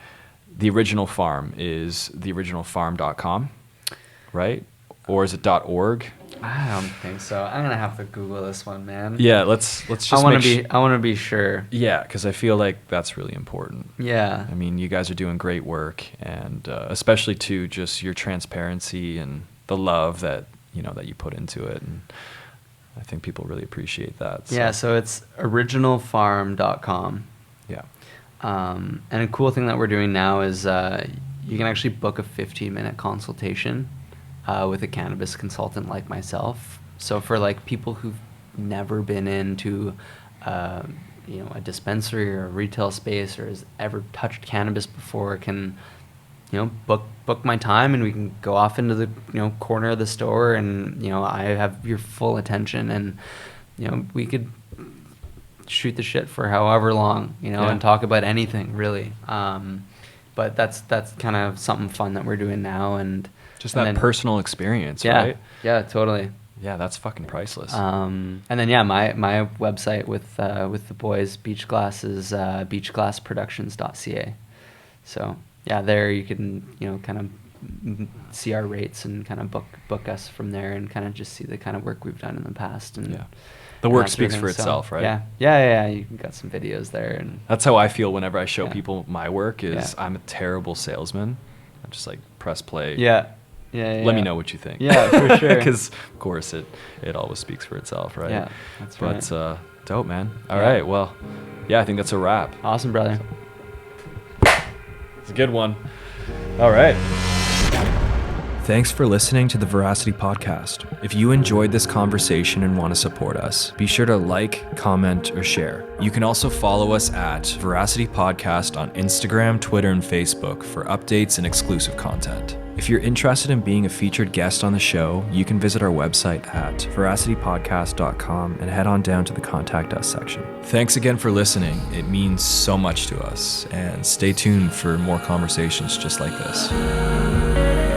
the original farm is theoriginalfarm.com, right? Or is it .org? I don't think so. I'm gonna have to Google this one, man. Yeah, let's just. I want to be sure. Yeah, because I feel like that's really important. Yeah. I mean, you guys are doing great work, and especially too, just your transparency and the love that you put into it, and I think people really appreciate that. So. Yeah. So it's originalfarm.com. Yeah. And a cool thing that we're doing now is you can actually book a 15-minute consultation with a cannabis consultant like myself. So for like people who've never been into a dispensary or a retail space or has ever touched cannabis before, can book my time, and we can go off into the corner of the store, and I have your full attention, and we could shoot the shit for however long, and talk about anything really. But that's kind of something fun that we're doing now, and just that personal experience, right? Yeah, totally. Yeah, that's fucking priceless. And then my website with the boys, Beach Glass, is beachglassproductions.ca. So yeah, there you can kind of see our rates and kind of book us from there, and kind of just see the kind of work we've done in the past. And the work speaks for itself, right? Yeah. You got some videos there, and that's how I feel whenever I show people my work. I'm a terrible salesman. I just like press play. Yeah. Let me know what you think. Yeah, for sure. Because of course it always speaks for itself, right? Yeah, that's right. But dope, man. All right, well, yeah, I think that's a wrap. Awesome, brother. It's a good one. All right. Thanks for listening to the Veracity podcast. If you enjoyed this conversation and want to support us, be sure to like, comment, or share. You can also follow us at Veracity Podcast on Instagram, Twitter, and Facebook for updates and exclusive content. If you're interested in being a featured guest on the show, you can visit our website at veracitypodcast.com and head on down to the Contact Us section. Thanks again for listening. It means so much to us, and stay tuned for more conversations just like this.